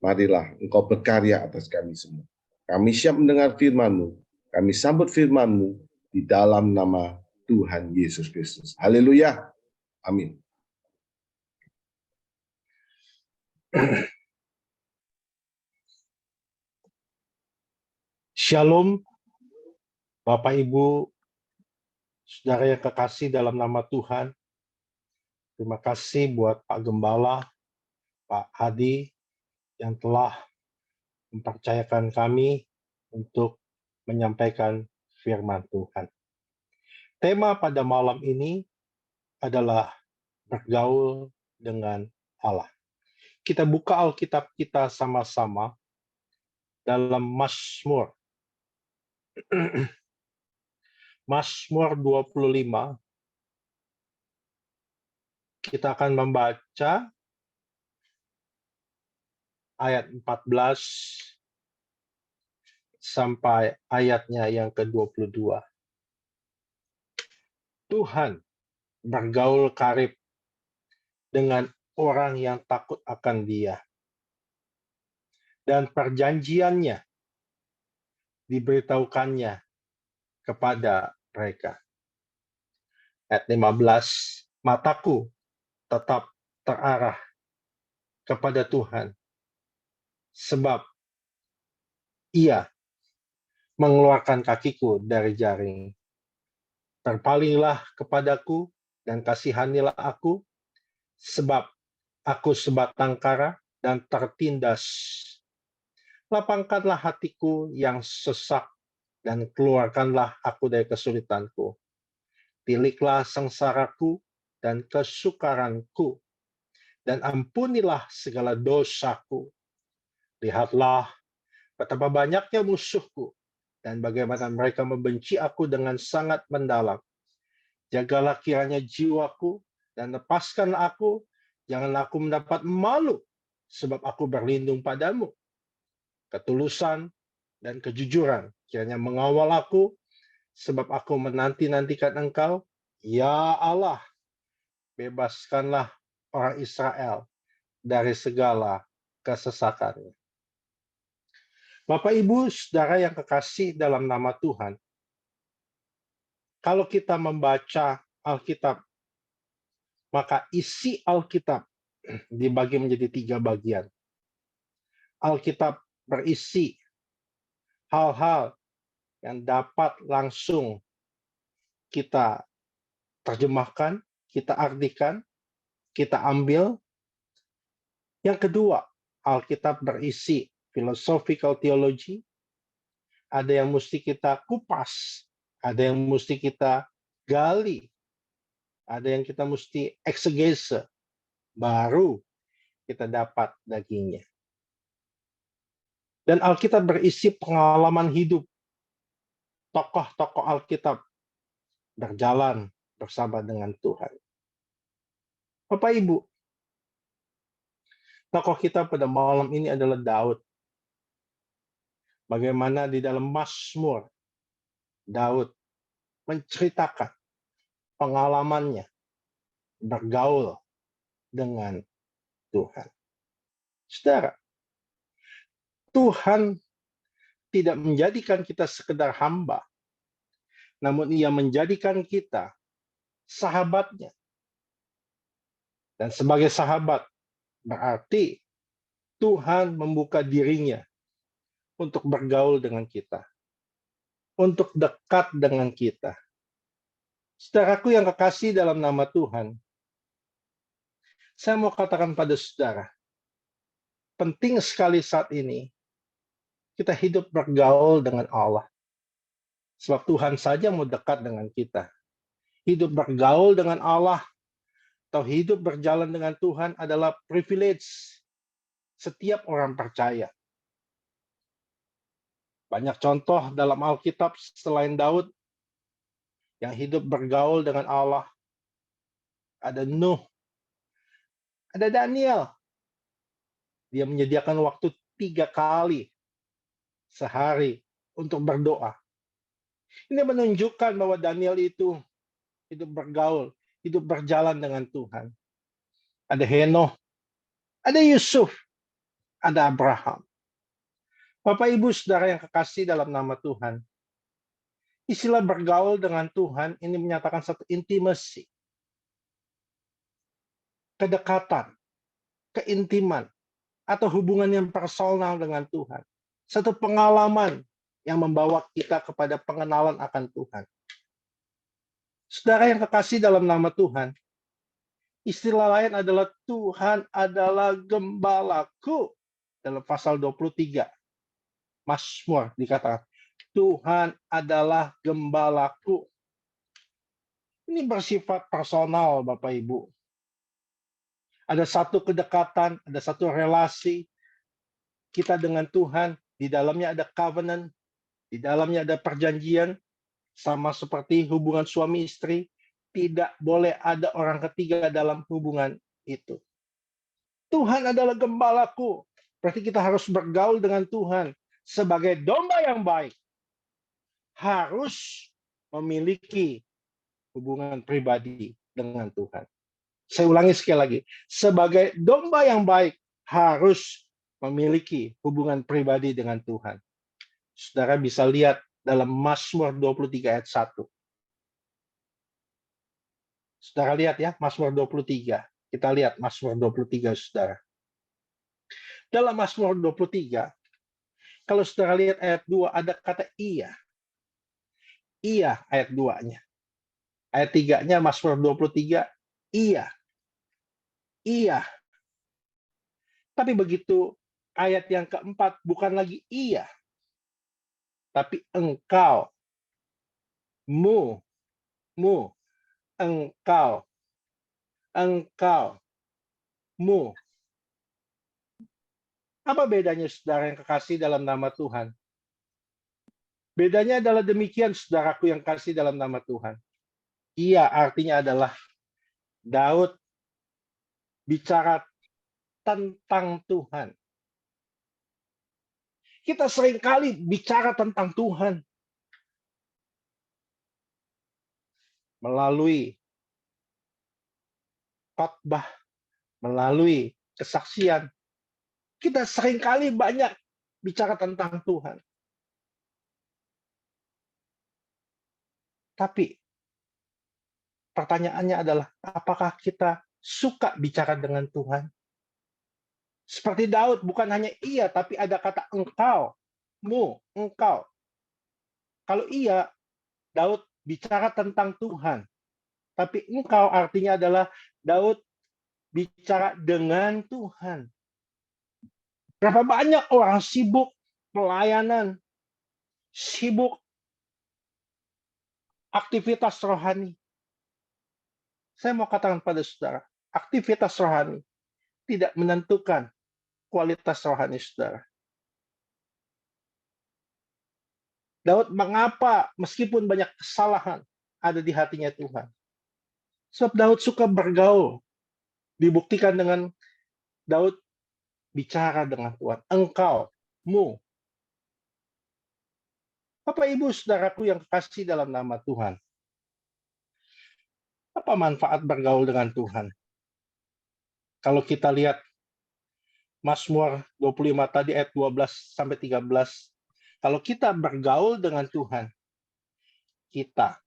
Marilah Engkau berkarya atas kami semua. Kami siap mendengar firman-Mu. Kami sambut firman-Mu di dalam nama Tuhan Yesus Kristus. Haleluya. Amin. Shalom, Bapak Ibu, saudara yang kekasih dalam nama Tuhan. Terima kasih buat Pak Gembala, Pak Hadi, yang telah mempercayakan kami untuk menyampaikan firman Tuhan. Tema pada malam ini adalah bergaul dengan Allah. Kita buka Alkitab kita sama-sama dalam Mazmur. Mazmur 25. Kita akan membaca ayat 14 sampai ayatnya yang ke-22. Tuhan bergaul karib dengan orang yang takut akan Dia, dan perjanjiannya diberitahukannya kepada mereka. Ayat 15, mataku tetap terarah kepada Tuhan, sebab Ia mengeluarkan kakiku dari jaring. Terpalinglah kepadaku dan kasihanilah aku, sebab aku sebatang kara dan tertindas. Lapangkanlah hatiku yang sesak dan keluarkanlah aku dari kesulitanku. Tiliklah sengsaraku dan kesukaranku, dan ampunilah segala dosaku. Lihatlah betapa banyaknya musuhku, dan bagaimana mereka membenci aku dengan sangat mendalam. Jagalah kiranya jiwaku, dan lepaskanlah aku, janganlah aku mendapat malu, sebab aku berlindung padamu. Ketulusan dan kejujuran kiranya mengawal aku, sebab aku menanti-nantikan Engkau. Ya Allah, bebaskanlah orang Israel dari segala kesesakannya. Bapak, Ibu, Saudara yang kekasih dalam nama Tuhan, kalau kita membaca Alkitab, maka isi Alkitab dibagi menjadi 3 bagian. Alkitab berisi hal-hal yang dapat langsung kita terjemahkan, kita artikan, kita ambil. Yang kedua, Alkitab berisi philosophical theology, ada yang mesti kita kupas, ada yang mesti kita gali, ada yang kita mesti eksegese, baru kita dapat dagingnya. Dan Alkitab berisi pengalaman hidup. Tokoh-tokoh Alkitab berjalan bersama dengan Tuhan. Bapak, Ibu, tokoh kita pada malam ini adalah Daud. Bagaimana di dalam Mazmur, Daud menceritakan pengalamannya bergaul dengan Tuhan. Saudara, Tuhan tidak menjadikan kita sekedar hamba, namun Ia menjadikan kita sahabatnya. Dan sebagai sahabat, berarti Tuhan membuka dirinya untuk bergaul dengan kita, untuk dekat dengan kita. Saudaraku yang kekasih dalam nama Tuhan, saya mau katakan pada saudara, penting sekali saat ini kita hidup bergaul dengan Allah. Sebab Tuhan saja mau dekat dengan kita. Hidup bergaul dengan Allah atau hidup berjalan dengan Tuhan adalah privilege setiap orang percaya. Banyak contoh dalam Alkitab selain Daud yang hidup bergaul dengan Allah. Ada Nuh, ada Daniel. Dia menyediakan waktu 3 kali sehari untuk berdoa. Ini menunjukkan bahwa Daniel itu hidup bergaul, hidup berjalan dengan Tuhan. Ada Henoh, ada Yusuf, ada Abraham. Bapak, Ibu, Saudara yang kekasih dalam nama Tuhan, istilah bergaul dengan Tuhan ini menyatakan satu intimacy, kedekatan, keintiman, atau hubungan yang personal dengan Tuhan. Satu pengalaman yang membawa kita kepada pengenalan akan Tuhan. Saudara yang kekasih dalam nama Tuhan, istilah lain adalah Tuhan adalah gembalaku. Dalam pasal 23, Mazmur dikatakan, Tuhan adalah gembalaku. Ini bersifat personal, Bapak Ibu. Ada satu kedekatan, ada satu relasi kita dengan Tuhan. Di dalamnya ada covenant, di dalamnya ada perjanjian, Sama seperti hubungan suami istri, tidak boleh ada orang ketiga dalam hubungan itu. Tuhan adalah gembalaku. Berarti kita harus bergaul dengan Tuhan sebagai domba yang baik. Harus memiliki hubungan pribadi dengan Tuhan. Saya ulangi sekali lagi. Sebagai domba yang baik, harus memiliki hubungan pribadi dengan Tuhan. Saudara bisa lihat dalam Mazmur 23 ayat 1. Saudara lihat ya, Mazmur 23. Kita lihat Mazmur 23, saudara. Dalam Mazmur 23, kalau saudara lihat ayat 2, ada kata iya. Iya ayat 2-nya. Ayat 3-nya Mazmur 23, iya. Iya. Tapi begitu ayat yang keempat, bukan lagi iya. Tapi engkau. Mu. Engkau. Mu. Apa bedanya saudara yang kekasih dalam nama Tuhan? Bedanya adalah demikian, saudaraku yang kasih dalam nama Tuhan. Iya artinya adalah Daud bicara tentang Tuhan. Kita seringkali bicara tentang Tuhan melalui khotbah, melalui kesaksian. Kita seringkali banyak bicara tentang Tuhan. Tapi pertanyaannya adalah, apakah kita suka bicara dengan Tuhan? Seperti Daud, bukan hanya iya, tapi ada kata engkau, mu, engkau. Kalau iya, Daud bicara tentang Tuhan. Tapi engkau artinya adalah Daud bicara dengan Tuhan. Berapa banyak orang sibuk pelayanan, sibuk aktivitas rohani. Saya mau katakan pada saudara, aktivitas rohani tidak menentukan kualitas rohani saudara. Daud mengapa meskipun banyak kesalahan ada di hatinya Tuhan? Sebab Daud suka bergaul. Dibuktikan dengan Daud bicara dengan Tuhan. Engkau, mu. Bapak Ibu saudaraku yang kasih dalam nama Tuhan. Apa manfaat bergaul dengan Tuhan? Kalau kita lihat Mazmur 25 tadi ayat 12 sampai 13. Kalau kita bergaul dengan Tuhan, kita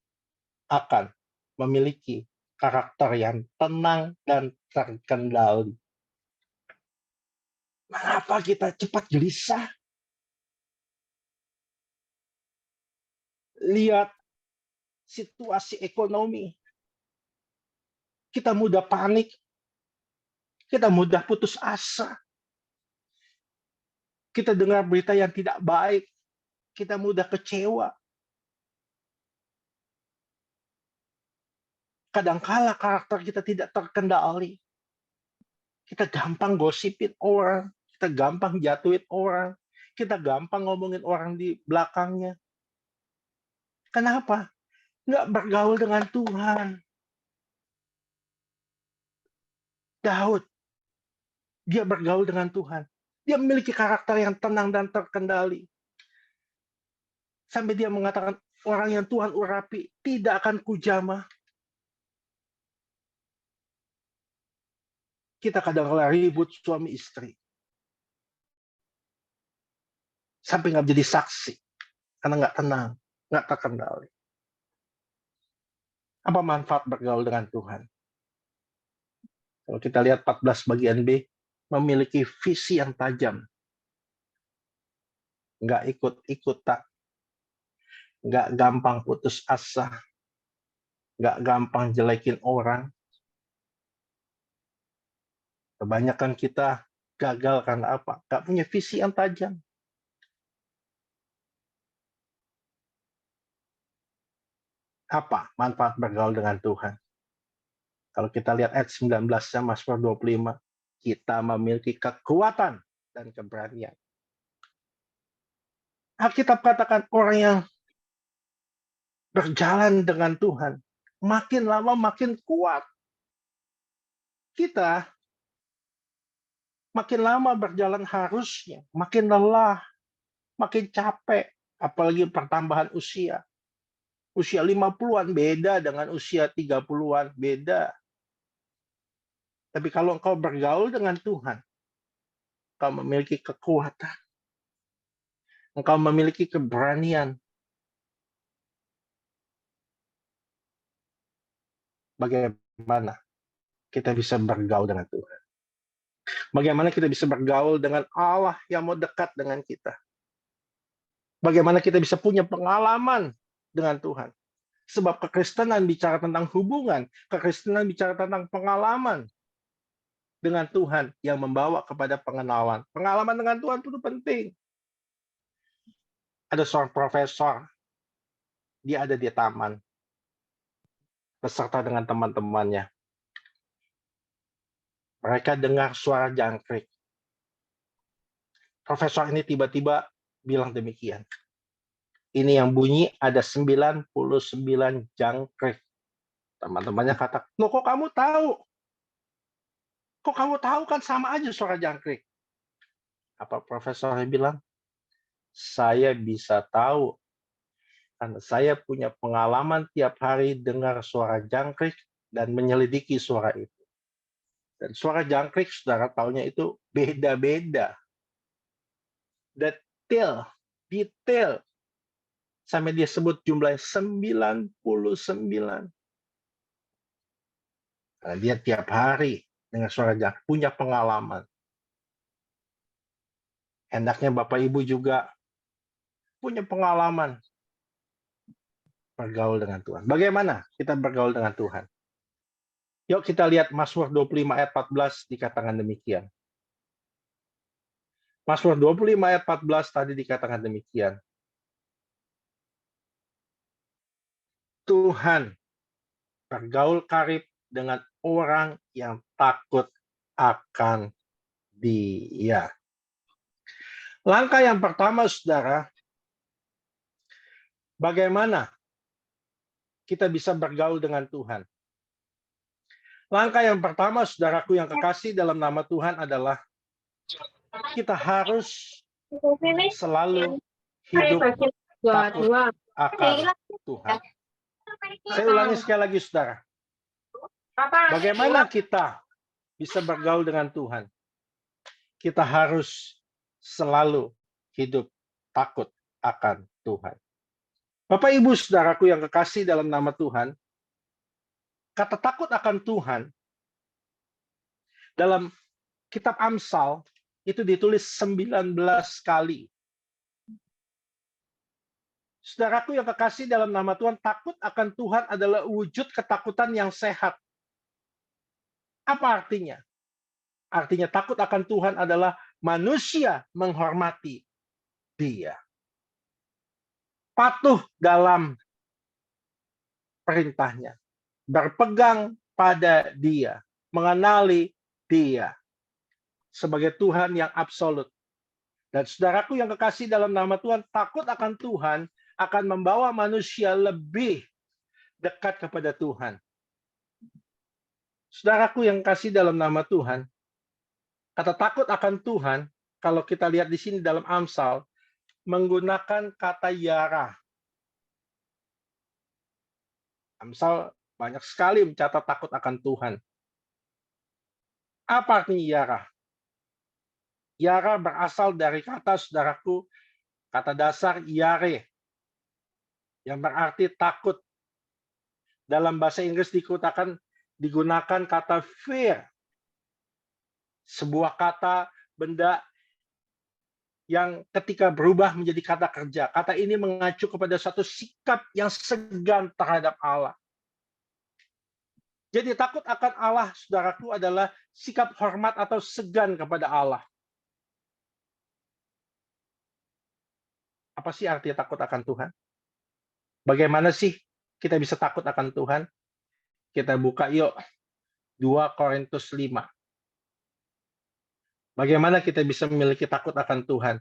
akan memiliki karakter yang tenang dan terkendali. Mengapa kita cepat gelisah? Lihat situasi ekonomi. Kita mudah panik. Kita mudah putus asa. Kita dengar berita yang tidak baik. Kita mudah kecewa. Kadangkala karakter kita tidak terkendali. Kita gampang gosipin orang. Kita gampang jatuhin orang. Kita gampang ngomongin orang di belakangnya. Kenapa? Nggak bergaul dengan Tuhan. Daud, dia bergaul dengan Tuhan. Dia memiliki karakter yang tenang dan terkendali. Sampai dia mengatakan, orang yang Tuhan urapi tidak akan kujamah. Kita kadang-kadang ribut suami istri. Sampai nggak jadi saksi. Karena nggak tenang, nggak terkendali. Apa manfaat bergaul dengan Tuhan? Kalau kita lihat 14 bagian B, memiliki visi yang tajam. Nggak ikut-ikutan. Nggak gampang putus asa. Nggak gampang jelekin orang. Kebanyakan kita gagal karena apa? Nggak punya visi yang tajam. Apa manfaat bergaul dengan Tuhan? Kalau kita lihat ayat 19-nya Mazmur 25, kita memiliki kekuatan dan keberanian. Alkitab katakan orang yang berjalan dengan Tuhan, makin lama makin kuat. Kita makin lama berjalan harusnya, makin lelah, makin capek, apalagi pertambahan usia. Usia 50-an beda dengan usia 30-an, beda. Tapi kalau engkau bergaul dengan Tuhan, engkau memiliki kekuatan, engkau memiliki keberanian. Bagaimana kita bisa bergaul dengan Tuhan? Bagaimana kita bisa bergaul dengan Allah yang mau dekat dengan kita? Bagaimana kita bisa punya pengalaman dengan Tuhan? Sebab kekristenan bicara tentang hubungan, kekristenan bicara tentang pengalaman dengan Tuhan yang membawa kepada pengenalan. Pengalaman dengan Tuhan itu penting. Ada seorang profesor, dia ada di taman, beserta dengan teman-temannya. Mereka dengar suara jangkrik. Profesor ini tiba-tiba bilang demikian. Ini yang bunyi ada 99 jangkrik. Teman-temannya kata, "Loh, kok kamu tahu? Kok kamu tahu, kan sama aja suara jangkrik." Apa profesornya bilang? Saya bisa tahu karena saya punya pengalaman tiap hari dengar suara jangkrik dan menyelidiki suara itu. Dan suara jangkrik, saudara taunya itu beda-beda. Detail. Sampai dia sebut jumlahnya 99. Karena dia tiap hari dengar suara jangkrik, punya pengalaman. Hendaknya Bapak Ibu juga punya pengalaman bergaul dengan Tuhan. Bagaimana kita bergaul dengan Tuhan? Yuk kita lihat Mazmur 25 ayat 14 dikatakan demikian. Mazmur 25 ayat 14 tadi dikatakan demikian. Tuhan bergaul karib dengan orang yang takut akan Dia. Langkah yang pertama, saudara, bagaimana kita bisa bergaul dengan Tuhan? Langkah yang pertama, saudaraku yang kekasih dalam nama Tuhan adalah kita harus selalu hidup takut akan Tuhan. Saya ulangi sekali lagi, saudara. Bagaimana kita bisa bergaul dengan Tuhan? Kita harus selalu hidup takut akan Tuhan. Bapak, Ibu, saudaraku yang kekasih dalam nama Tuhan, kata takut akan Tuhan dalam kitab Amsal itu ditulis 19 kali. Saudaraku yang kekasih dalam nama Tuhan, takut akan Tuhan adalah wujud ketakutan yang sehat. Apa artinya? Artinya takut akan Tuhan adalah manusia menghormati Dia. Patuh dalam perintahnya. Berpegang pada Dia, mengenali Dia sebagai Tuhan yang absolut. Dan saudaraku yang kekasih dalam nama Tuhan, takut akan Tuhan akan membawa manusia lebih dekat kepada Tuhan. Saudaraku yang kasih dalam nama Tuhan, kata takut akan Tuhan, kalau kita lihat di sini dalam Amsal, menggunakan kata yara. Amsal banyak sekali mencatat takut akan Tuhan. Apa artinya yara? Yara berasal dari kata, saudaraku, kata dasar yare, yang berarti takut. Dalam bahasa Inggris digunakan kata fear. Sebuah kata, benda yang ketika berubah menjadi kata kerja. Kata ini mengacu kepada satu sikap yang segan terhadap Allah. Jadi takut akan Allah, saudaraku, adalah sikap hormat atau segan kepada Allah. Apa sih artinya takut akan Tuhan? Bagaimana sih kita bisa takut akan Tuhan? Kita buka yuk 2 Korintus 5. Bagaimana kita bisa memiliki takut akan Tuhan?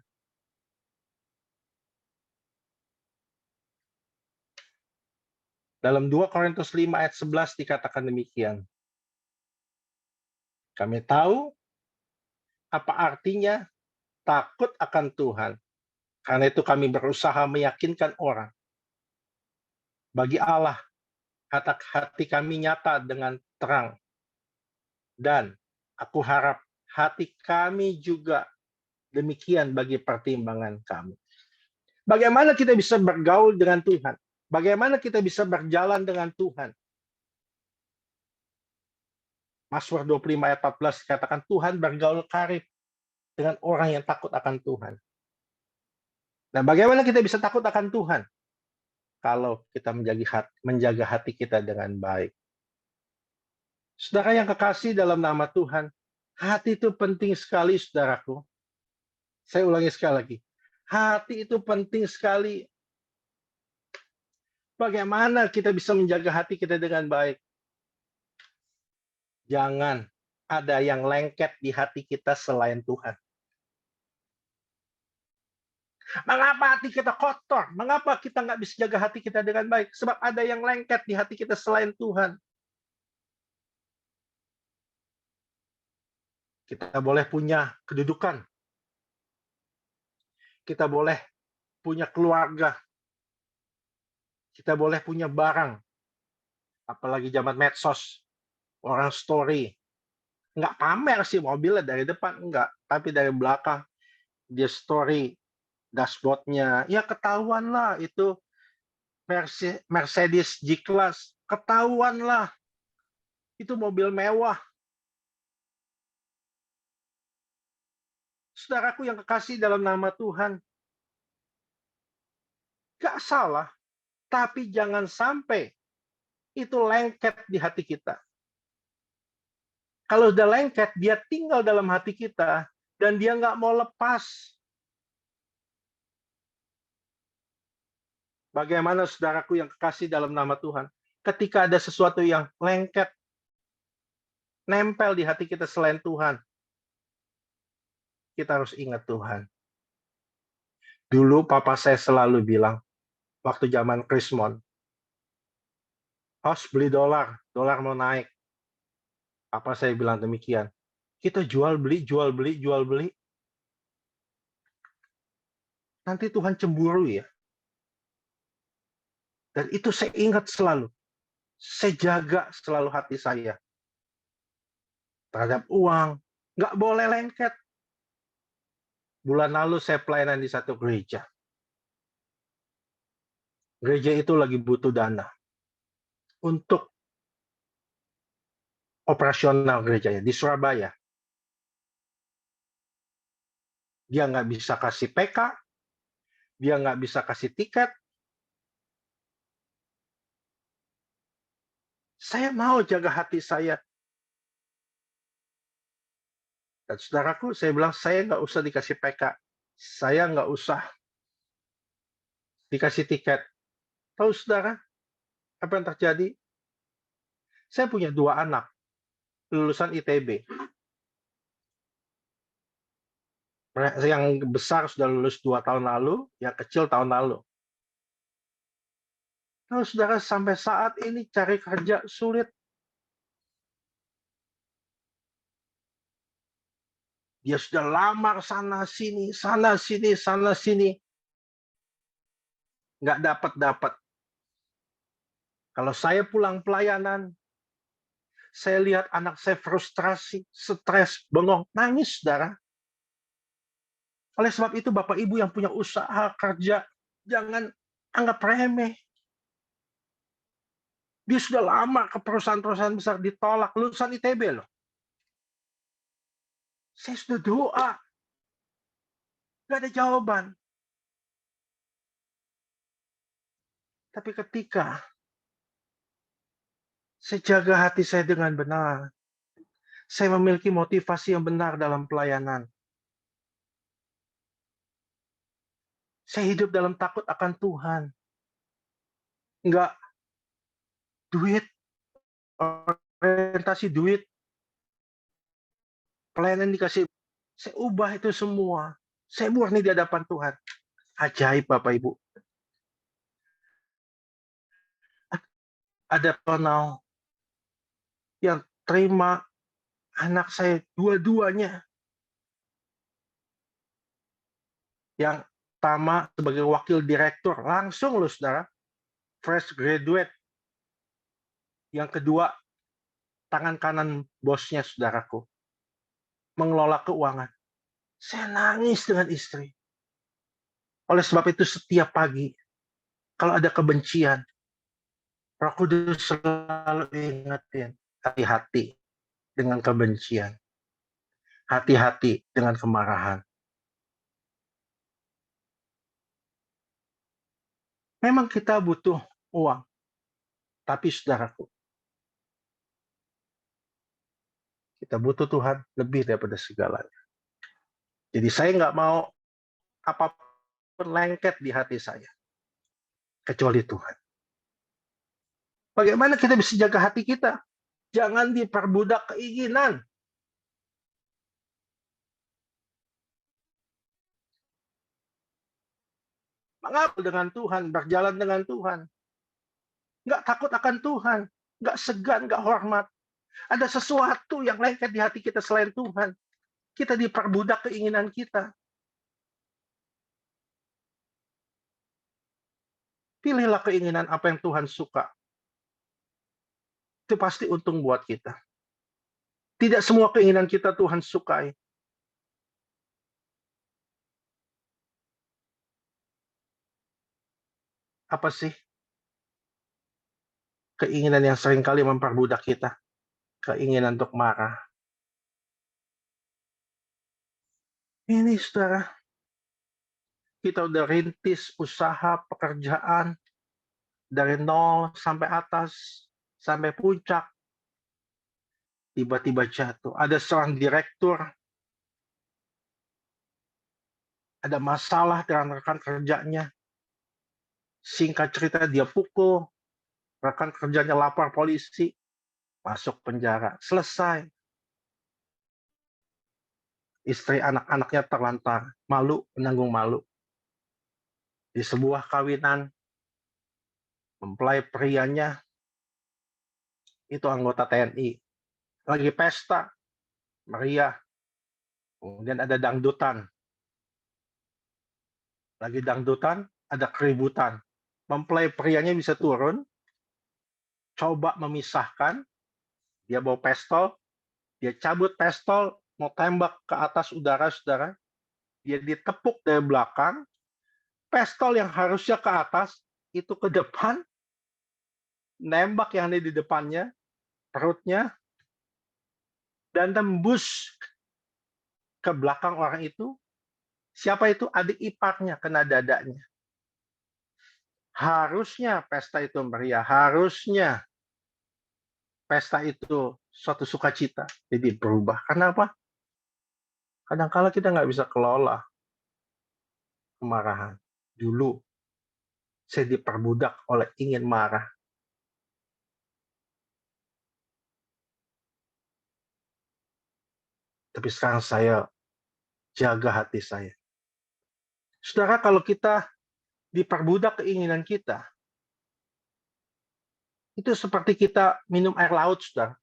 Dalam 2 Korintus 5 ayat 11 dikatakan demikian. Kami tahu apa artinya takut akan Tuhan. Karena itu kami berusaha meyakinkan orang. Bagi Allah, hati kami nyata dengan terang. Dan aku harap hati kami juga demikian bagi pertimbangan kami. Bagaimana kita bisa bergaul dengan Tuhan? Bagaimana kita bisa berjalan dengan Tuhan? Mazmur 25 ayat 14 katakan Tuhan bergaul karib dengan orang yang takut akan Tuhan. Nah, bagaimana kita bisa takut akan Tuhan? Kalau kita menjaga hati kita dengan baik. Saudara yang kekasih dalam nama Tuhan, hati itu penting sekali, saudaraku. Saya ulangi sekali lagi. Hati itu penting sekali. Bagaimana kita bisa menjaga hati kita dengan baik? Jangan ada yang lengket di hati kita selain Tuhan. Mengapa hati kita kotor? Mengapa kita nggak bisa jaga hati kita dengan baik? Sebab ada yang lengket di hati kita selain Tuhan. Kita boleh punya kedudukan. Kita boleh punya keluarga. Kita boleh punya barang. Apalagi zaman medsos. Orang story. Nggak pamer sih mobilnya dari depan. Enggak. Tapi dari belakang. Dia story. Dashboardnya. Ya ketahuan lah itu. Mercedes G-Class. Ketahuan lah. Itu mobil mewah. Saudaraku yang kekasih dalam nama Tuhan. Gak salah. Tapi jangan sampai itu lengket di hati kita. Kalau sudah lengket, dia tinggal dalam hati kita dan dia nggak mau lepas. Bagaimana saudaraku yang kekasih dalam nama Tuhan? Ketika ada sesuatu yang lengket, nempel di hati kita selain Tuhan, kita harus ingat Tuhan. Dulu papa saya selalu bilang, waktu zaman Krismon, harus beli dolar mau naik. Apa saya bilang demikian? Kita jual beli. Nanti Tuhan cemburu ya. Dan itu saya ingat selalu. Saya jaga selalu hati saya. Terhadap uang. Nggak boleh lengket. Bulan lalu saya pelayanan di satu gereja. Gereja itu lagi butuh dana. Untuk operasional gerejanya di Surabaya. Dia nggak bisa kasih PK, dia nggak bisa kasih tiket. Saya mau jaga hati saya. Dan saudaraku, saya bilang, saya nggak usah dikasih PK. Saya nggak usah dikasih tiket. Tahu saudara, apa yang terjadi? Saya punya 2 anak, lulusan ITB. Yang besar sudah lulus 2 tahun lalu, yang kecil tahun lalu. Tahu saudara, sampai saat ini cari kerja sulit. Dia sudah lamar sana sini. Nggak dapat. Kalau saya pulang pelayanan, saya lihat anak saya frustrasi, stres, bengong, nangis, saudara. Oleh sebab itu, Bapak Ibu yang punya usaha, kerja, jangan anggap remeh. Dia sudah lama ke perusahaan-perusahaan besar ditolak, lulusan ITB loh. Saya sudah doa. Nggak ada jawaban. Tapi ketika saya jaga hati saya dengan benar, saya memiliki motivasi yang benar dalam pelayanan. Saya hidup dalam takut akan Tuhan. Enggak duit, orientasi duit, pelayanan dikasih. Saya ubah itu semua. Saya murni di hadapan Tuhan. Ajaib Bapak Ibu. Ada personal yang terima anak saya dua-duanya. Yang pertama sebagai wakil direktur, langsung loh saudara, fresh graduate. Yang kedua, tangan kanan bosnya saudaraku, mengelola keuangan. Saya nangis dengan istri. Oleh sebab itu setiap pagi, kalau ada kebencian, Roh Kudus selalu ingetin, hati-hati dengan kebencian. Hati-hati dengan kemarahan. Memang kita butuh uang. Tapi saudaraku, kita butuh Tuhan lebih daripada segalanya. Jadi saya nggak mau apapun lengket di hati saya. Kecuali Tuhan. Bagaimana kita bisa jaga hati kita? Jangan diperbudak keinginan. Mengapa dengan Tuhan, berjalan dengan Tuhan. Nggak takut akan Tuhan. Nggak segan, nggak hormat. Ada sesuatu yang lengket di hati kita selain Tuhan. Kita diperbudak keinginan kita. Pilihlah keinginan apa yang Tuhan suka. Itu pasti untung buat kita. Tidak semua keinginan kita Tuhan sukai. Apa sih keinginan yang seringkali memperbudak kita? Keinginan untuk marah. Ini saudara, kita udah rintis usaha pekerjaan dari nol sampai atas, sampai puncak. Tiba-tiba jatuh. Ada seorang direktur, ada masalah dengan rekan kerjanya. Singkat cerita dia pukul, rekan kerjanya lapor polisi, masuk penjara. Selesai. Istri anak-anaknya terlantar, malu, menanggung malu. Di sebuah kawinan, mempelai prianya itu anggota TNI. Lagi pesta, meriah. Kemudian ada dangdutan. Lagi dangdutan, ada keributan. Mempelai prianya bisa turun, coba memisahkan, dia bawa pistol, dia cabut pistol, mau tembak ke atas udara, saudara. Dia ditepuk dari belakang, pistol yang harusnya ke atas, itu ke depan, nembak yang ada di depannya, perutnya, dan tembus ke belakang orang itu. Siapa itu? Adik iparnya, kena dadanya. Harusnya pesta itu meriah, harusnya pesta itu suatu sukacita. Jadi berubah. Kenapa? Kadang-kala kita nggak bisa kelola kemarahan. Dulu saya diperbudak oleh ingin marah. Tapi sekarang saya jaga hati saya. Saudara, kalau kita diperbudak keinginan kita, itu seperti kita minum air laut, saudara.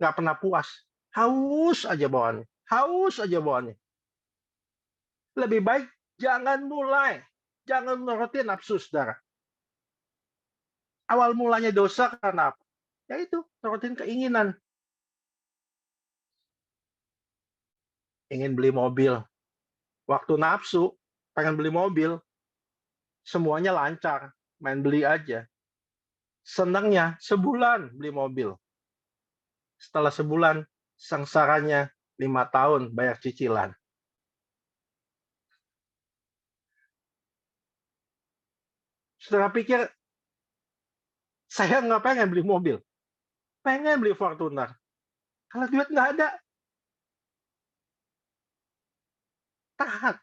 Nggak pernah puas. Haus aja bawaannya. Haus aja bawaannya. Lebih baik jangan mulai. Jangan nurutin nafsu, saudara. Awal mulanya dosa karena apa? Yaitu nurutin keinginan. Ingin beli mobil. Waktu nafsu, pengen beli mobil, semuanya lancar. Main beli aja. Senangnya sebulan beli mobil. Setelah sebulan, sengsaranya 5 tahun bayar cicilan. Saudara pikir, saya nggak pengen beli mobil. Pengen beli Fortuner. Kalau duit nggak ada, tahan.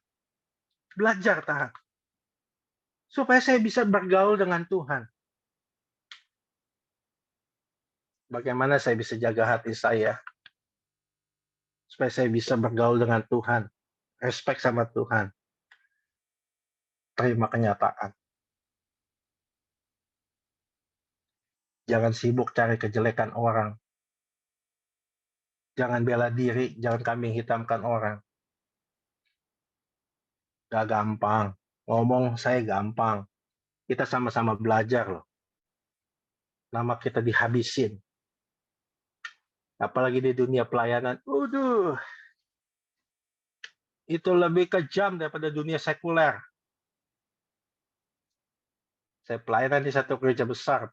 Belajar tahan. Supaya saya bisa bergaul dengan Tuhan. Bagaimana saya bisa jaga hati saya? Supaya saya bisa bergaul dengan Tuhan. Respect sama Tuhan. Terima kenyataan. Jangan sibuk cari kejelekan orang. Jangan bela diri, jangan kambing hitamkan orang. Gak gampang. Ngomong saya gampang. Kita sama-sama belajar loh. Nama kita dihabisin. Apalagi di dunia pelayanan. Itu lebih kejam daripada dunia sekuler. Saya pelayanan di satu gereja besar.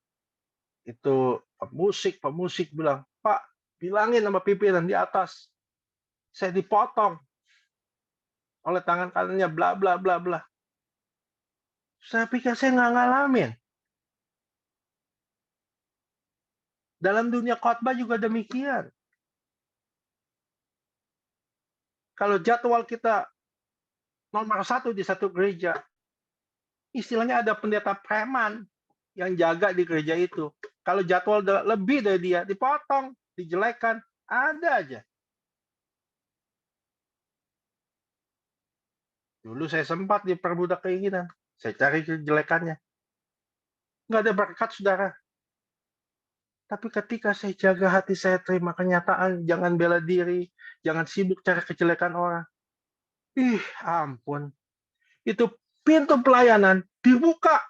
Itu pemusik bilang, Pak, bilangin sama pimpinan di atas. Saya dipotong oleh tangan kanannya, bla bla bla bla. Saya pikir saya nggak ngalamin. Dalam dunia khotbah juga demikian. Kalau jadwal kita nomor 1 di satu gereja, istilahnya ada pendeta preman yang jaga di gereja itu. Kalau jadwal lebih dari dia, dipotong, dijelekan, ada aja. Dulu saya sempat diperbudak keinginan. Saya cari kejelekannya. Nggak ada berkat, saudara. Tapi ketika saya jaga hati saya terima kenyataan, jangan bela diri, jangan sibuk cari kejelekan orang. Ampun. Itu pintu pelayanan dibuka.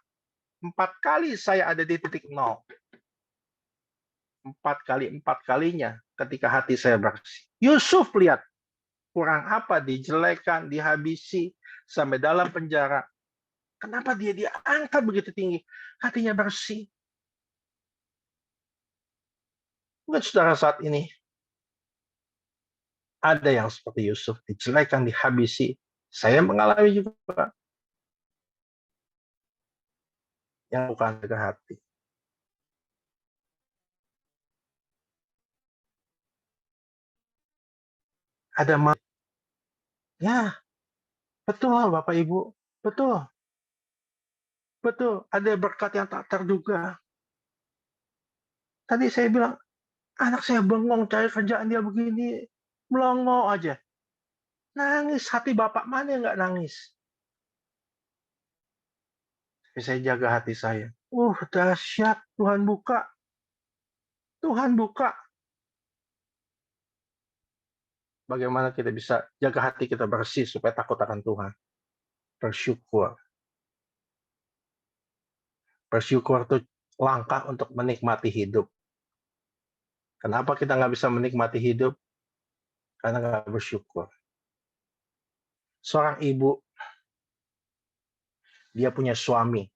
4 kali saya ada di titik 0. 4 kalinya ketika hati saya bersih. Yusuf lihat, kurang apa dijelekan, dihabisi, sampai dalam penjara. Kenapa dia diangkat begitu tinggi? Hatinya bersih. Mungkin saudara saat ini ada yang seperti Yusuf, dijelekan, dihabisi. Saya mengalami juga. Yang bukan ke hati. Ada ya, betul Bapak Ibu, betul. Betul, ada berkat yang tak terduga. Tadi saya bilang, anak saya bengong cari kerjaan dia begini, melongo aja. Nangis, hati Bapak mana yang nggak nangis? Tapi saya jaga hati saya. Dahsyat, Tuhan buka. Tuhan buka. Bagaimana kita bisa jaga hati kita bersih supaya takut akan Tuhan. Bersyukur. Bersyukur itu langkah untuk menikmati hidup. Kenapa kita nggak bisa menikmati hidup? Karena nggak bersyukur. Seorang ibu, dia punya suami.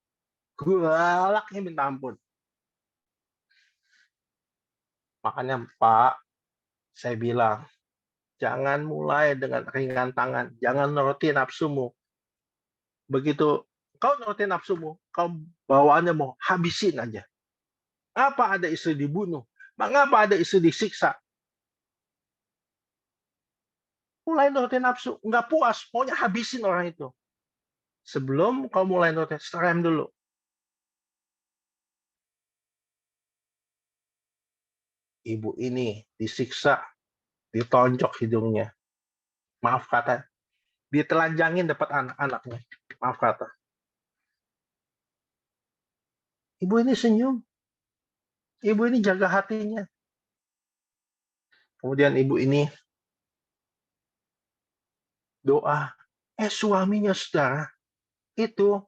Galaknya minta ampun. Makanya Pak, saya bilang, jangan mulai dengan ringan tangan. Jangan nuruti nafsumu. Begitu kau nurutin nafsumu, kau bawaannya mau habisin aja. Apa ada istri dibunuh? Mengapa ada istri disiksa? Mulai nurutin nafsu, nggak puas, maunya habisin orang itu. Sebelum kau mulai nurutin, rem dulu. Ibu ini disiksa, ditonjok hidungnya. Maaf kata, ditelanjangin dapat anak-anaknya. Maaf kata. Ibu ini senyum. Ibu ini jaga hatinya. Kemudian ibu ini doa. Suaminya saudara, itu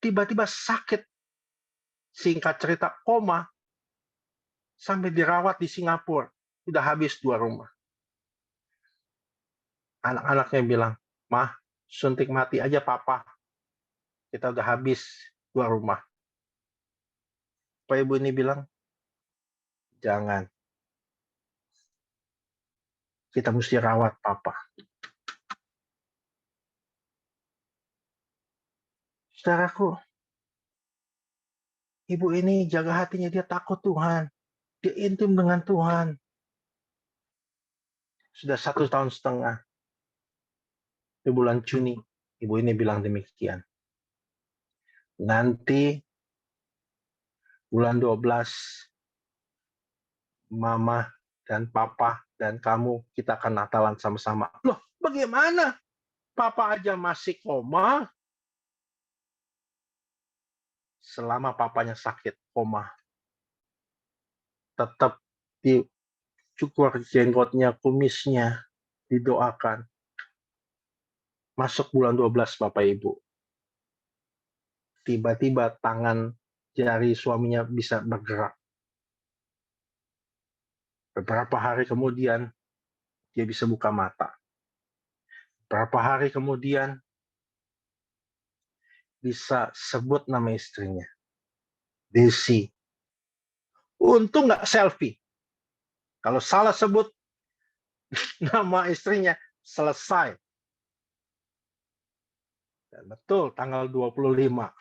tiba-tiba sakit. Singkat cerita, koma. Sampai dirawat di Singapura. Sudah habis 2 rumah. Anak-anaknya bilang, Mah, suntik mati aja papa. Kita udah habis 2 rumah. Pak ibu ini bilang, jangan. Kita mesti rawat papa. Saudaraku, ibu ini jaga hatinya, dia takut Tuhan. Dia intim dengan Tuhan. Sudah 1,5 tahun. Di bulan Juni, ibu ini bilang demikian. Nanti bulan 12, Mama dan Papa dan kamu, kita akan Natalan sama-sama. Loh, bagaimana? Papa aja masih koma. Selama papanya sakit, koma. tetap dicukur jenggotnya, kumisnya, didoakan. Masuk bulan 12, Bapak Ibu. Tiba-tiba tangan jari suaminya bisa bergerak. Beberapa hari kemudian, dia bisa buka mata. Beberapa hari kemudian, bisa sebut nama istrinya. Desi. Untung nggak selfie. Kalau salah sebut nama istrinya, selesai. Dan betul, tanggal 25.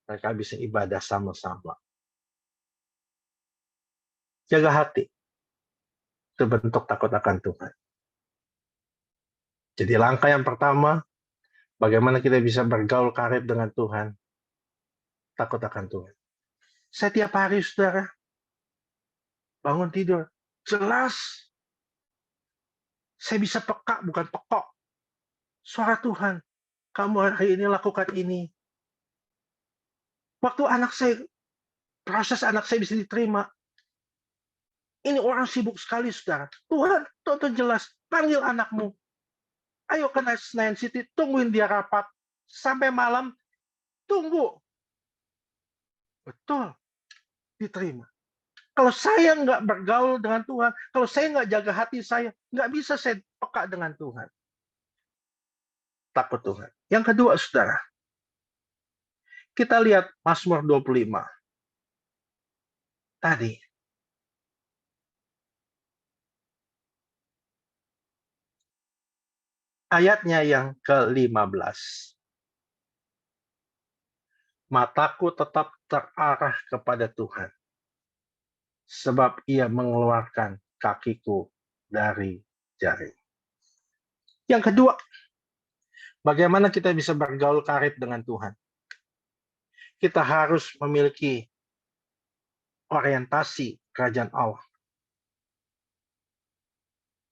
Mereka bisa ibadah sama-sama. Jaga hati. Itu bentuk takut akan Tuhan. Jadi langkah yang pertama, bagaimana kita bisa bergaul karib dengan Tuhan. Takut akan Tuhan. Setiap hari, saudara, bangun tidur. Jelas, saya bisa peka, bukan pekok. Suara Tuhan, kamu hari ini lakukan ini. Waktu proses anak saya bisa diterima. Ini orang sibuk sekali, saudara. Tuhan, tonton jelas, panggil anakmu. Ayo ke Senayan City, tungguin dia rapat. Sampai malam, tunggu. Betul, diterima. Kalau saya nggak bergaul dengan Tuhan, kalau saya nggak jaga hati saya, nggak bisa saya peka dengan Tuhan. Takut Tuhan. Yang kedua, saudara. Kita lihat Mazmur 25. Tadi. Ayatnya yang ke-15. Mataku tetap terarah kepada Tuhan. Sebab ia mengeluarkan kakiku dari jaring. Yang kedua, bagaimana kita bisa bergaul karib dengan Tuhan? Kita harus memiliki orientasi kerajaan Allah.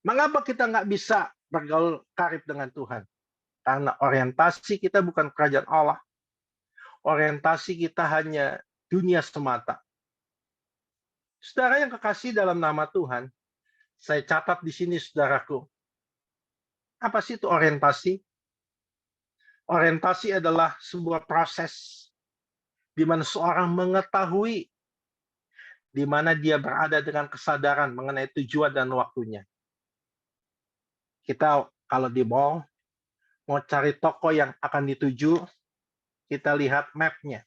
Mengapa kita nggak bisa bergaul karib dengan Tuhan? Karena orientasi kita bukan kerajaan Allah. Orientasi kita hanya dunia semata. Saudara yang kekasih dalam nama Tuhan, saya catat di sini, saudaraku. Apa sih itu orientasi? Orientasi adalah sebuah proses di mana seorang mengetahui di mana dia berada dengan kesadaran mengenai tujuan dan waktunya. Kita kalau di mall, mau cari toko yang akan dituju, kita lihat map-nya.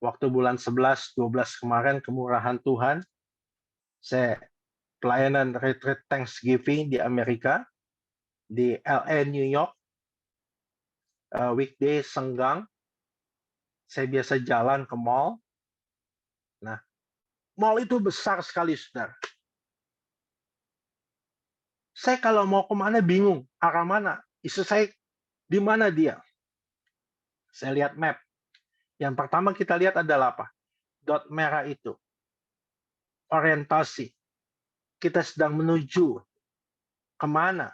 Waktu bulan 11, 12 kemarin, kemurahan Tuhan, saya pelayanan retreat Thanksgiving di Amerika, di LA, New York, weekday senggang, saya biasa jalan ke mall. Nah, mall itu besar sekali, saudara. Saya kalau mau kemana bingung, arah mana. Istri saya, di mana dia? Saya lihat map. Yang pertama kita lihat adalah apa? Dot merah itu. Orientasi. Kita sedang menuju kemana?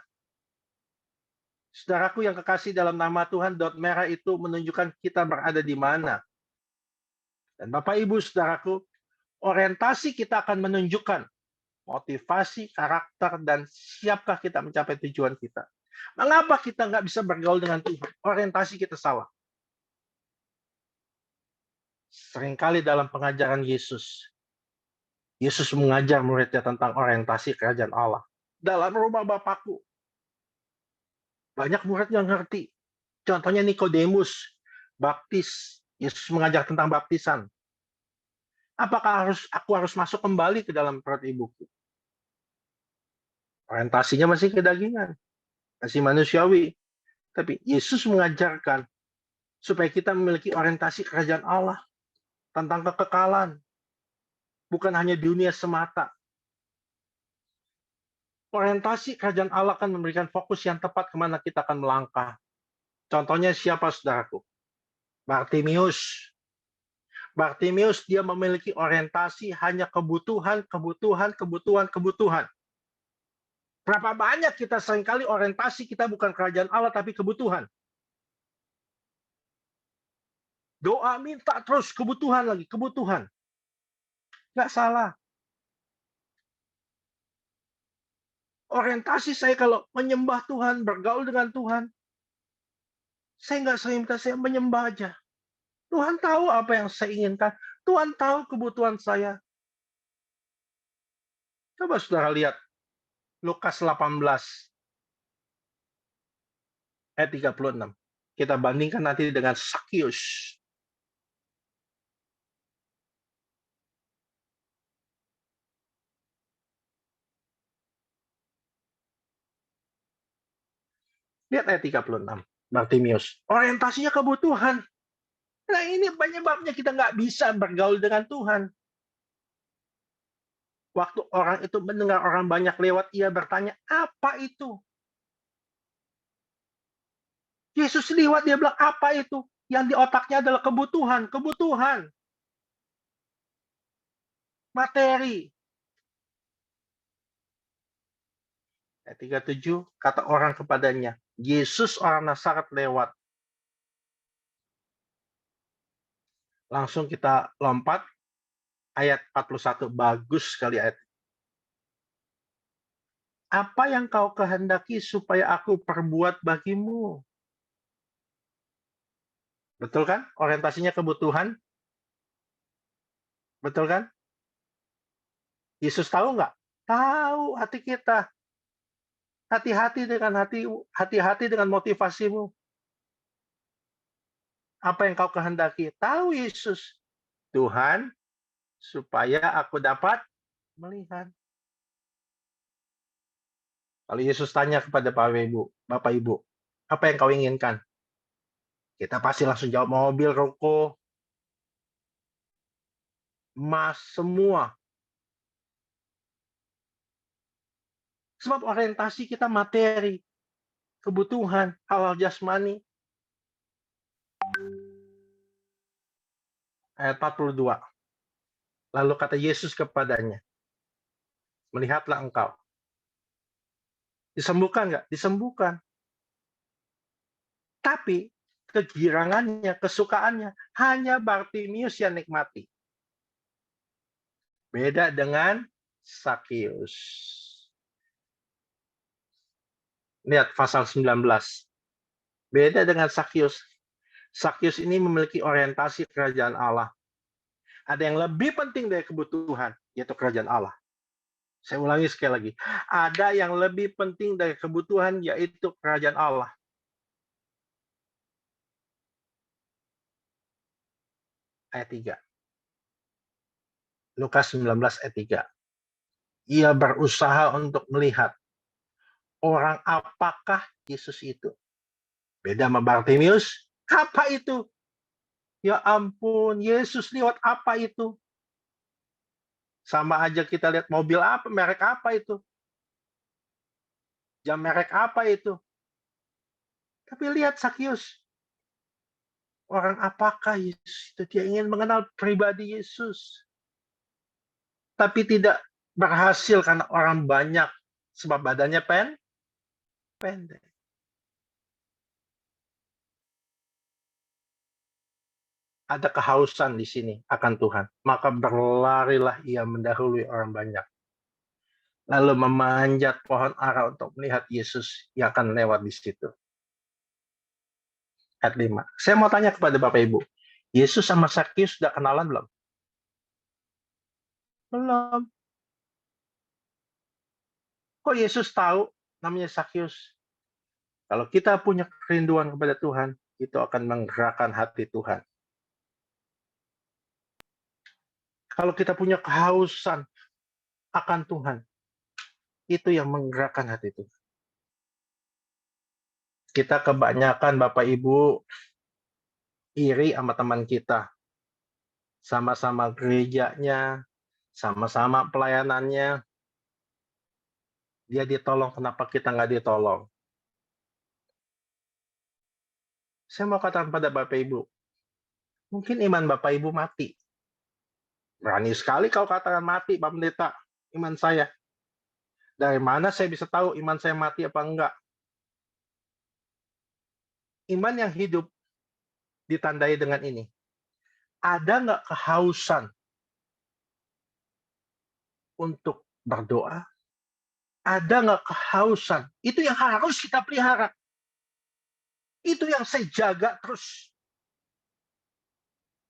Saudaraku yang kekasih dalam nama Tuhan, dot merah itu menunjukkan kita berada di mana. Dan Bapak Ibu saudaraku, orientasi kita akan menunjukkan motivasi, karakter, dan siapkah kita mencapai tujuan kita. Mengapa kita nggak bisa bergaul dengan Tuhan? Orientasi kita salah. Seringkali dalam pengajaran Yesus mengajar muridnya tentang orientasi kerajaan Allah. Dalam rumah Bapakku, banyak murid yang ngerti. Contohnya Nikodemus, baptis. Yesus mengajar tentang baptisan. Apakah aku harus masuk kembali ke dalam perut ibuku? Orientasinya masih kedagingan, masih manusiawi. Tapi Yesus mengajarkan supaya kita memiliki orientasi kerajaan Allah tentang kekekalan, bukan hanya dunia semata. Orientasi kerajaan Allah akan memberikan fokus yang tepat kemana kita akan melangkah. Contohnya siapa, saudaraku? Bartimius. Bartimius dia memiliki orientasi hanya kebutuhan. Berapa banyak kita seringkali orientasi kita bukan kerajaan Allah tapi kebutuhan. Doa minta terus kebutuhan lagi, kebutuhan. Nggak salah. Orientasi saya kalau menyembah Tuhan, bergaul dengan Tuhan, saya nggak sering minta, saya menyembah aja. Tuhan tahu apa yang saya inginkan. Tuhan tahu kebutuhan saya. Coba saudara lihat Lukas 18 ayat 36. Kita bandingkan nanti dengan Sakius. Lihat ayat 36. Bartimius. Orientasinya kebutuhan. Nah ini penyebabnya kita nggak bisa bergaul dengan Tuhan. Waktu orang itu mendengar orang banyak lewat, ia bertanya, apa itu? Yesus lewat, dia bilang, apa itu? Yang di otaknya adalah kebutuhan, kebutuhan. Materi. Ayat 37, kata orang kepadanya, Yesus orang Nazaret lewat. Langsung kita lompat, ayat 41, bagus sekali ayat. Apa yang kau kehendaki supaya aku perbuat bagimu? Betul kan? Orientasinya kebutuhan. Betul kan? Yesus tahu nggak? Tahu hati kita. Hati-hati dengan motivasimu. Apa yang kau kehendaki? Tahu Yesus. Tuhan, supaya aku dapat melihat. Kalau Yesus tanya kepada Bapak Ibu, apa yang kau inginkan? Kita pasti langsung jawab mobil, rokok, emas, semua. Sebab orientasi kita materi, kebutuhan, hal-hal jasmani. Ayat 42. Lalu kata Yesus kepadanya, melihatlah engkau. Disembuhkan nggak? Disembuhkan. Tapi kegirangannya, kesukaannya, hanya Bartimius yang nikmati. Beda dengan Sakius. Lihat pasal 19. Beda dengan Sakius. Sakius ini memiliki orientasi kerajaan Allah. Ada yang lebih penting dari kebutuhan, yaitu kerajaan Allah. Saya ulangi sekali lagi. Ada yang lebih penting dari kebutuhan, yaitu kerajaan Allah. Ayat 3. Lukas 19 ayat 3. Ia berusaha untuk melihat orang apakah Yesus itu. Beda sama Bartimius. Apa itu? Ya ampun, Yesus lewat apa itu? Sama aja kita lihat mobil apa, merek apa itu? Jam merek apa itu? Tapi lihat Sakius. Orang apakah Yesus itu? Dia ingin mengenal pribadi Yesus. Tapi tidak berhasil karena orang banyak. Sebab badannya pendek. Ada kehausan di sini akan Tuhan. Maka berlarilah ia mendahului orang banyak. Lalu memanjat pohon ara untuk melihat Yesus yang akan lewat di situ. Ayat 5. Saya mau tanya kepada Bapak Ibu. Yesus sama Sakius sudah kenalan belum? Belum. Kok Yesus tahu namanya Sakius? Kalau kita punya kerinduan kepada Tuhan, itu akan menggerakkan hati Tuhan. Kalau kita punya kehausan akan Tuhan, itu yang menggerakkan hati Tuhan. Kita kebanyakan Bapak Ibu iri sama teman kita. Sama-sama gerejanya, sama-sama pelayanannya. Dia ditolong, kenapa kita nggak ditolong? Saya mau katakan pada Bapak Ibu, mungkin iman Bapak Ibu mati. Berani sekali kau katakan mati, Pak Pendeta, iman saya. Dari mana saya bisa tahu iman saya mati apa enggak? Iman yang hidup ditandai dengan ini. Ada nggak kehausan untuk berdoa? Ada nggak kehausan? Itu yang harus kita pelihara. Itu yang saya jaga terus.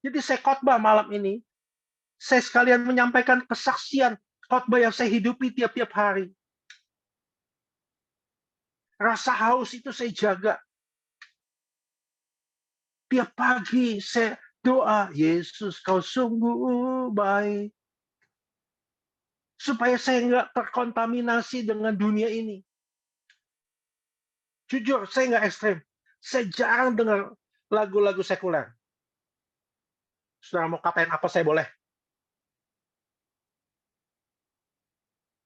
Jadi saya khotbah malam ini, saya sekalian menyampaikan kesaksian khotbah yang saya hidupi tiap-tiap hari. Rasa haus itu saya jaga. Tiap pagi saya doa, Yesus kau sungguh baik. Supaya saya nggak terkontaminasi dengan dunia ini. Jujur, saya nggak ekstrem. Saya jarang dengar lagu-lagu sekuler. Saudara mau katain apa saya boleh.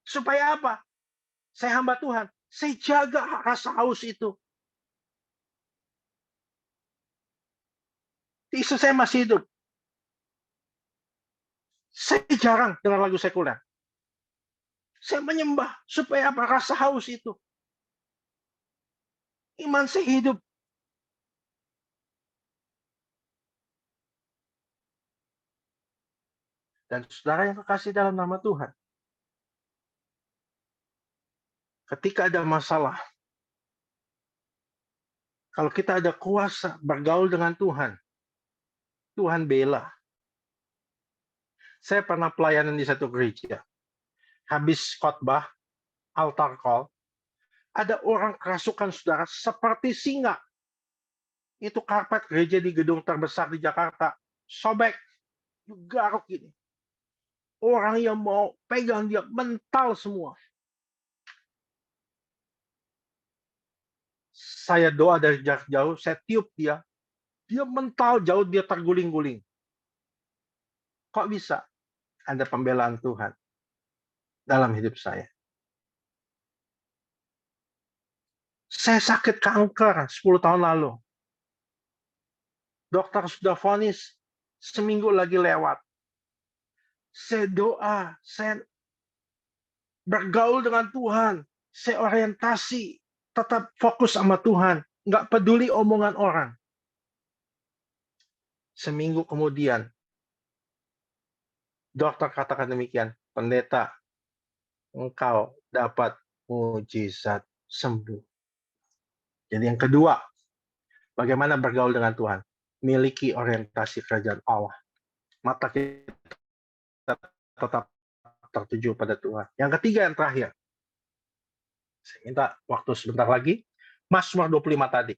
Supaya apa? Saya hamba Tuhan. Saya jaga rasa haus itu. Istri saya masih hidup. Saya jarang dengar lagu sekuler. Saya menyembah supaya apa? Rasa haus itu. Iman saya hidup. Dan saudara yang kekasih dalam nama Tuhan, ketika ada masalah, kalau kita ada kuasa bergaul dengan Tuhan, Tuhan bela. Saya pernah pelayanan di satu gereja. Habis khotbah, altar call, ada orang kerasukan saudara seperti singa. Itu karpet gereja di gedung terbesar di Jakarta. Sobek, garuk gini. Orang yang mau pegang dia mental semua. Saya doa dari jarak jauh, saya tiup dia. Dia mental jauh, dia terguling-guling. Kok bisa? Ada pembelaan Tuhan dalam hidup saya. Saya sakit kanker 10 tahun lalu. Dokter sudah vonis seminggu lagi lewat. Saya doa, saya bergaul dengan Tuhan, saya orientasi, tetap fokus sama Tuhan, nggak peduli omongan orang. Seminggu kemudian, dokter katakan demikian, pendeta, engkau dapat mujizat sembuh. Jadi yang kedua, bagaimana bergaul dengan Tuhan? Miliki orientasi kerajaan Allah. Mata kita tetap tertuju pada Tuhan. Yang ketiga, yang terakhir. Saya minta waktu sebentar lagi. Mazmur 25 tadi.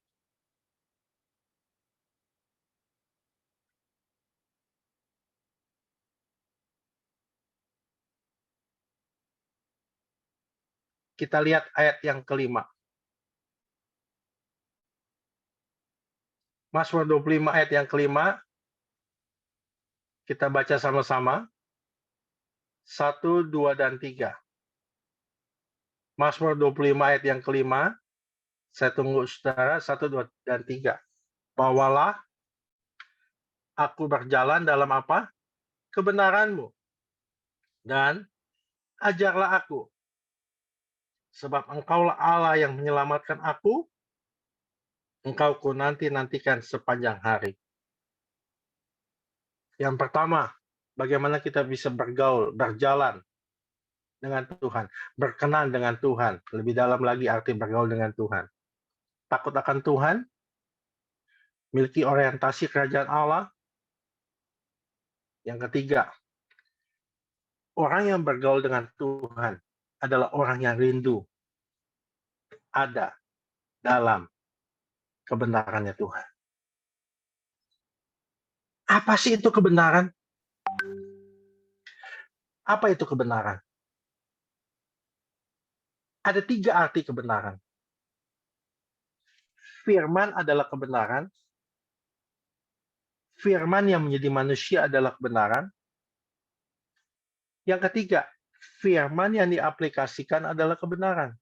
Kita lihat ayat yang kelima. Mazmur 25 ayat yang kelima. Kita baca sama-sama. 1, 2, dan 3. Mazmur 25 ayat yang kelima. Saya tunggu saudara. 1, 2, dan 3. Bawalah aku berjalan dalam apa? Kebenaran-Mu. Dan ajarlah aku. Sebab Engkaulah Allah yang menyelamatkan aku. Engkau ku nantikan sepanjang hari. Yang pertama, bagaimana kita bisa bergaul, berjalan dengan Tuhan, berkenan dengan Tuhan. Lebih dalam lagi arti bergaul dengan Tuhan. Takut akan Tuhan, miliki orientasi kerajaan Allah. Yang ketiga, orang yang bergaul dengan Tuhan adalah orang yang rindu ada dalam kebenarannya Tuhan. Apa sih itu kebenaran? Apa itu kebenaran? Ada 3 arti kebenaran. Firman adalah kebenaran. Firman yang menjadi manusia adalah kebenaran. Yang ketiga, firman yang diaplikasikan adalah kebenaran.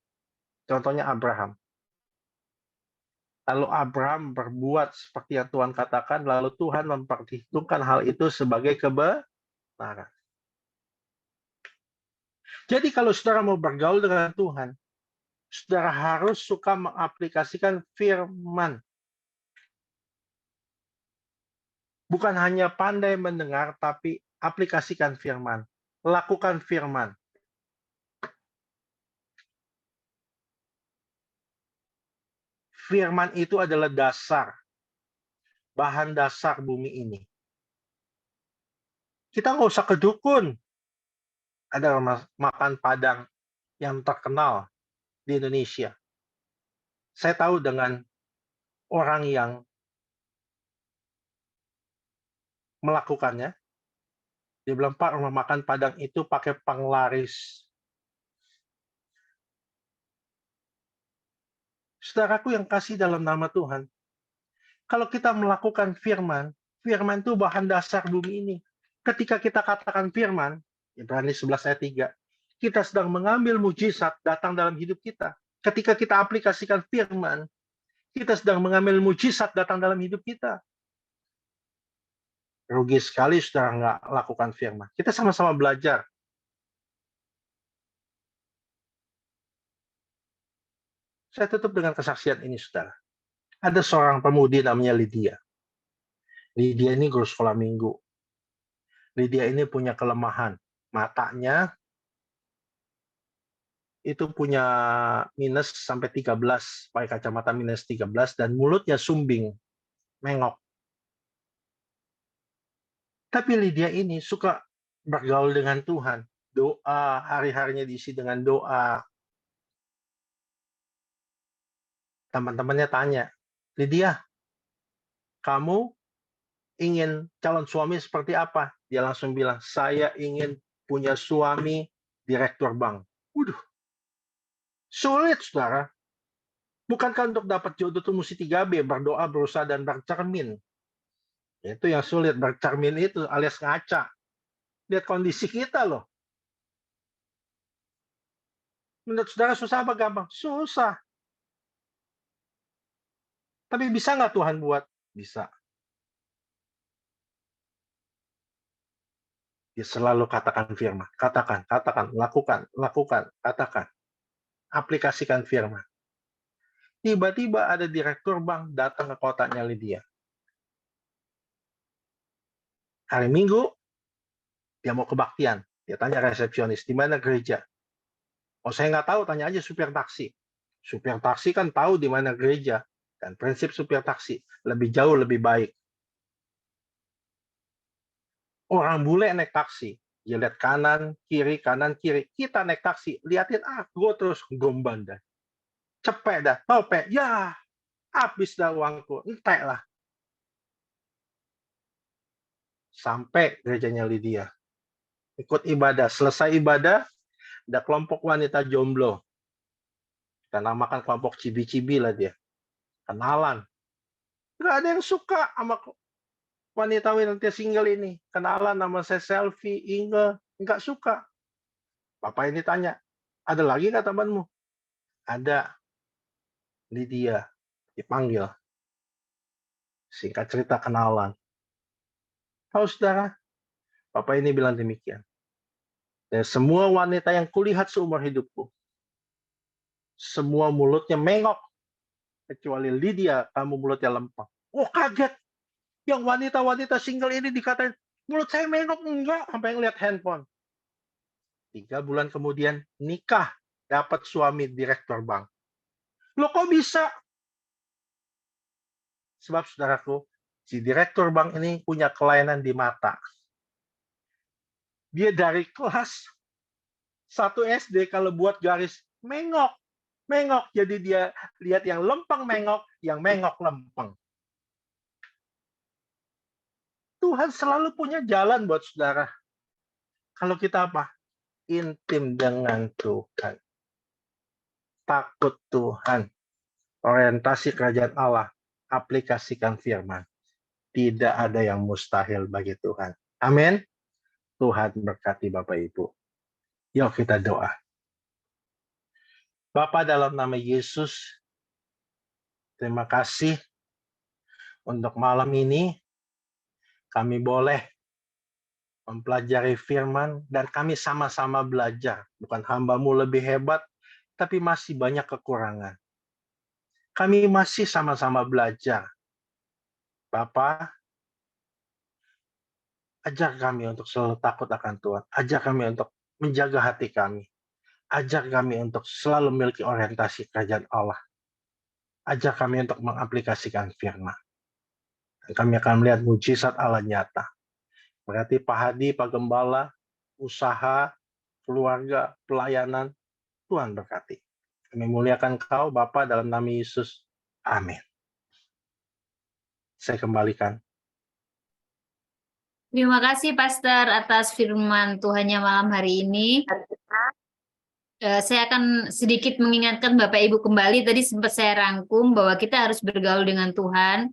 Contohnya Abraham. Lalu Abraham berbuat seperti yang Tuhan katakan, lalu Tuhan memperhitungkan hal itu sebagai kebenaran. Jadi kalau saudara mau bergaul dengan Tuhan, saudara harus suka mengaplikasikan firman. Bukan hanya pandai mendengar, tapi aplikasikan firman. Lakukan firman. Firman itu adalah dasar, bahan dasar bumi ini. Kita nggak usah ke dukun. Ada makan Padang yang terkenal di Indonesia. Saya tahu dengan orang yang melakukannya. Dia bilang, Pak, rumah makan Padang itu pakai penglaris. Saudaraku yang kasih dalam nama Tuhan, kalau kita melakukan firman, firman itu bahan dasar bumi ini. Ketika kita katakan firman, Ibrani 11 ayat 3, kita sedang mengambil mujizat datang dalam hidup kita. Ketika kita aplikasikan firman, kita sedang mengambil mujizat datang dalam hidup kita. Rugi sekali sudah nggak lakukan firman. Kita sama-sama belajar. Saya tutup dengan kesaksian ini, saudara. Ada seorang pemudi namanya Lydia. Lydia ini guru sekolah minggu. Lydia ini punya kelemahan. Matanya itu punya minus sampai 13, pakai kacamata minus 13, dan mulutnya sumbing, mengok. Tapi Lydia ini suka bergaul dengan Tuhan. Doa, hari-harinya diisi dengan doa. Teman-temannya tanya, Lydia, kamu ingin calon suami seperti apa? Dia langsung bilang, saya ingin punya suami direktur bank. Waduh, sulit, saudara. Bukankah untuk dapat jodoh itu mesti 3B, berdoa, berusaha, dan bercermin? Itu yang sulit, bercermin itu alias ngaca. Lihat kondisi kita loh. Menurut saudara susah apa gampang? Susah. Tapi bisa nggak Tuhan buat? Bisa. Dia selalu katakan firman. Katakan, lakukan, katakan. Aplikasikan firman. Tiba-tiba ada direktur bank datang ke kotanya Lydia. Hari Minggu, dia mau kebaktian. Dia tanya resepsionis, di mana gereja? Oh, saya nggak tahu, tanya aja supir taksi. Supir taksi kan tahu di mana gereja. Dan prinsip supir taksi, lebih jauh, lebih baik. Orang bule naik taksi. Dia lihat kanan, kiri. Kita naik taksi, liatin, gue terus gomban dah. Cepet dah, topek, ya, habis dah uangku, entek lah. Sampai gerejanya Lydia. Ikut ibadah. Selesai ibadah, ada kelompok wanita jomblo. Kita namakan kelompok cibi-cibi lah dia. Kenalan. Nggak ada yang suka sama wanita-wanita single ini. Kenalan, nama saya Selfie, Inge. Nggak suka. Bapak ini tanya, ada lagi nggak temanmu? Ada. Lydia. Dipanggil. Singkat cerita kenalan. Tahu saudara, Bapak ini bilang demikian. Dan semua wanita yang kulihat seumur hidupku, semua mulutnya mengok. Kecuali Lydia, kamu mulutnya lempeng. Oh, kaget. Yang wanita-wanita single ini dikatain, mulut saya mengok. Enggak, sampai ngeliat handphone. 3 bulan kemudian, nikah. Dapat suami direktur bank. Loh, kok bisa? Sebab, saudaraku, si direktur bank ini punya kelainan di mata. Dia dari kelas 1 SD kalau buat garis mengok. Jadi dia lihat yang lempeng mengok, yang mengok lempeng. Tuhan selalu punya jalan buat saudara. Kalau kita apa? Intim dengan Tuhan. Takut Tuhan. Orientasi kerajaan Allah. Aplikasikan firman. Tidak ada yang mustahil bagi Tuhan. Amin. Tuhan berkati Bapak Ibu. Yuk kita doa. Bapa, dalam nama Yesus, terima kasih untuk malam ini kami boleh mempelajari firman dan kami sama-sama belajar. Bukan hamba-Mu lebih hebat, tapi masih banyak kekurangan. Kami masih sama-sama belajar. Bapa, ajar kami untuk selalu takut akan Tuhan. Ajar kami untuk menjaga hati kami. Ajar kami untuk selalu memiliki orientasi kerajaan Allah. ajar kami untuk mengaplikasikan firman. Dan kami akan melihat mujizat Allah nyata. Berarti Pak Hadi, Pak Gembala, usaha, keluarga, pelayanan, Tuhan berkati. Kami muliakan Kau, Bapa, dalam nama Yesus. Amin. Saya kembalikan. Terima kasih Pastor atas firman Tuhannya malam hari ini. Saya akan sedikit mengingatkan Bapak Ibu kembali, tadi sempat saya rangkum bahwa kita harus bergaul dengan Tuhan.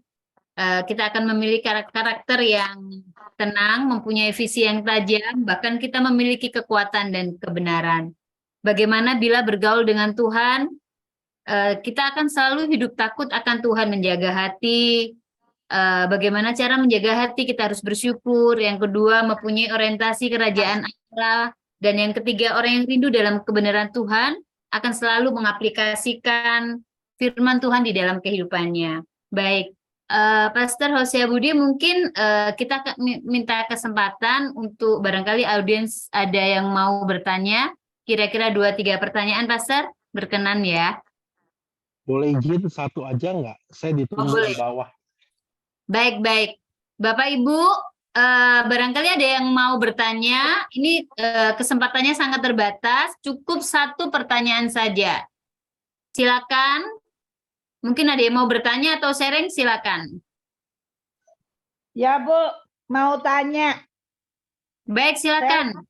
Kita akan memiliki karakter yang tenang, mempunyai visi yang tajam, bahkan kita memiliki kekuatan dan kebenaran. Bagaimana bila bergaul dengan Tuhan, kita akan selalu hidup takut akan Tuhan, menjaga hati. Bagaimana cara menjaga hati, kita harus bersyukur. Yang kedua, mempunyai orientasi kerajaan Allah. Dan yang ketiga, orang yang rindu dalam kebenaran Tuhan akan selalu mengaplikasikan firman Tuhan di dalam kehidupannya. Baik, Pastor Hosea Budi, mungkin kita minta kesempatan untuk barangkali audiens ada yang mau bertanya. Kira-kira 2-3 pertanyaan, Pastor. Berkenan ya? Boleh izin satu aja nggak? Saya ditunggu di bawah. Baik. Bapak Ibu, barangkali ada yang mau bertanya. Ini kesempatannya sangat terbatas. Cukup 1 pertanyaan saja. Silakan. Mungkin ada yang mau bertanya atau sharing, silakan. Ya Bu, mau tanya. Baik, silakan. Saya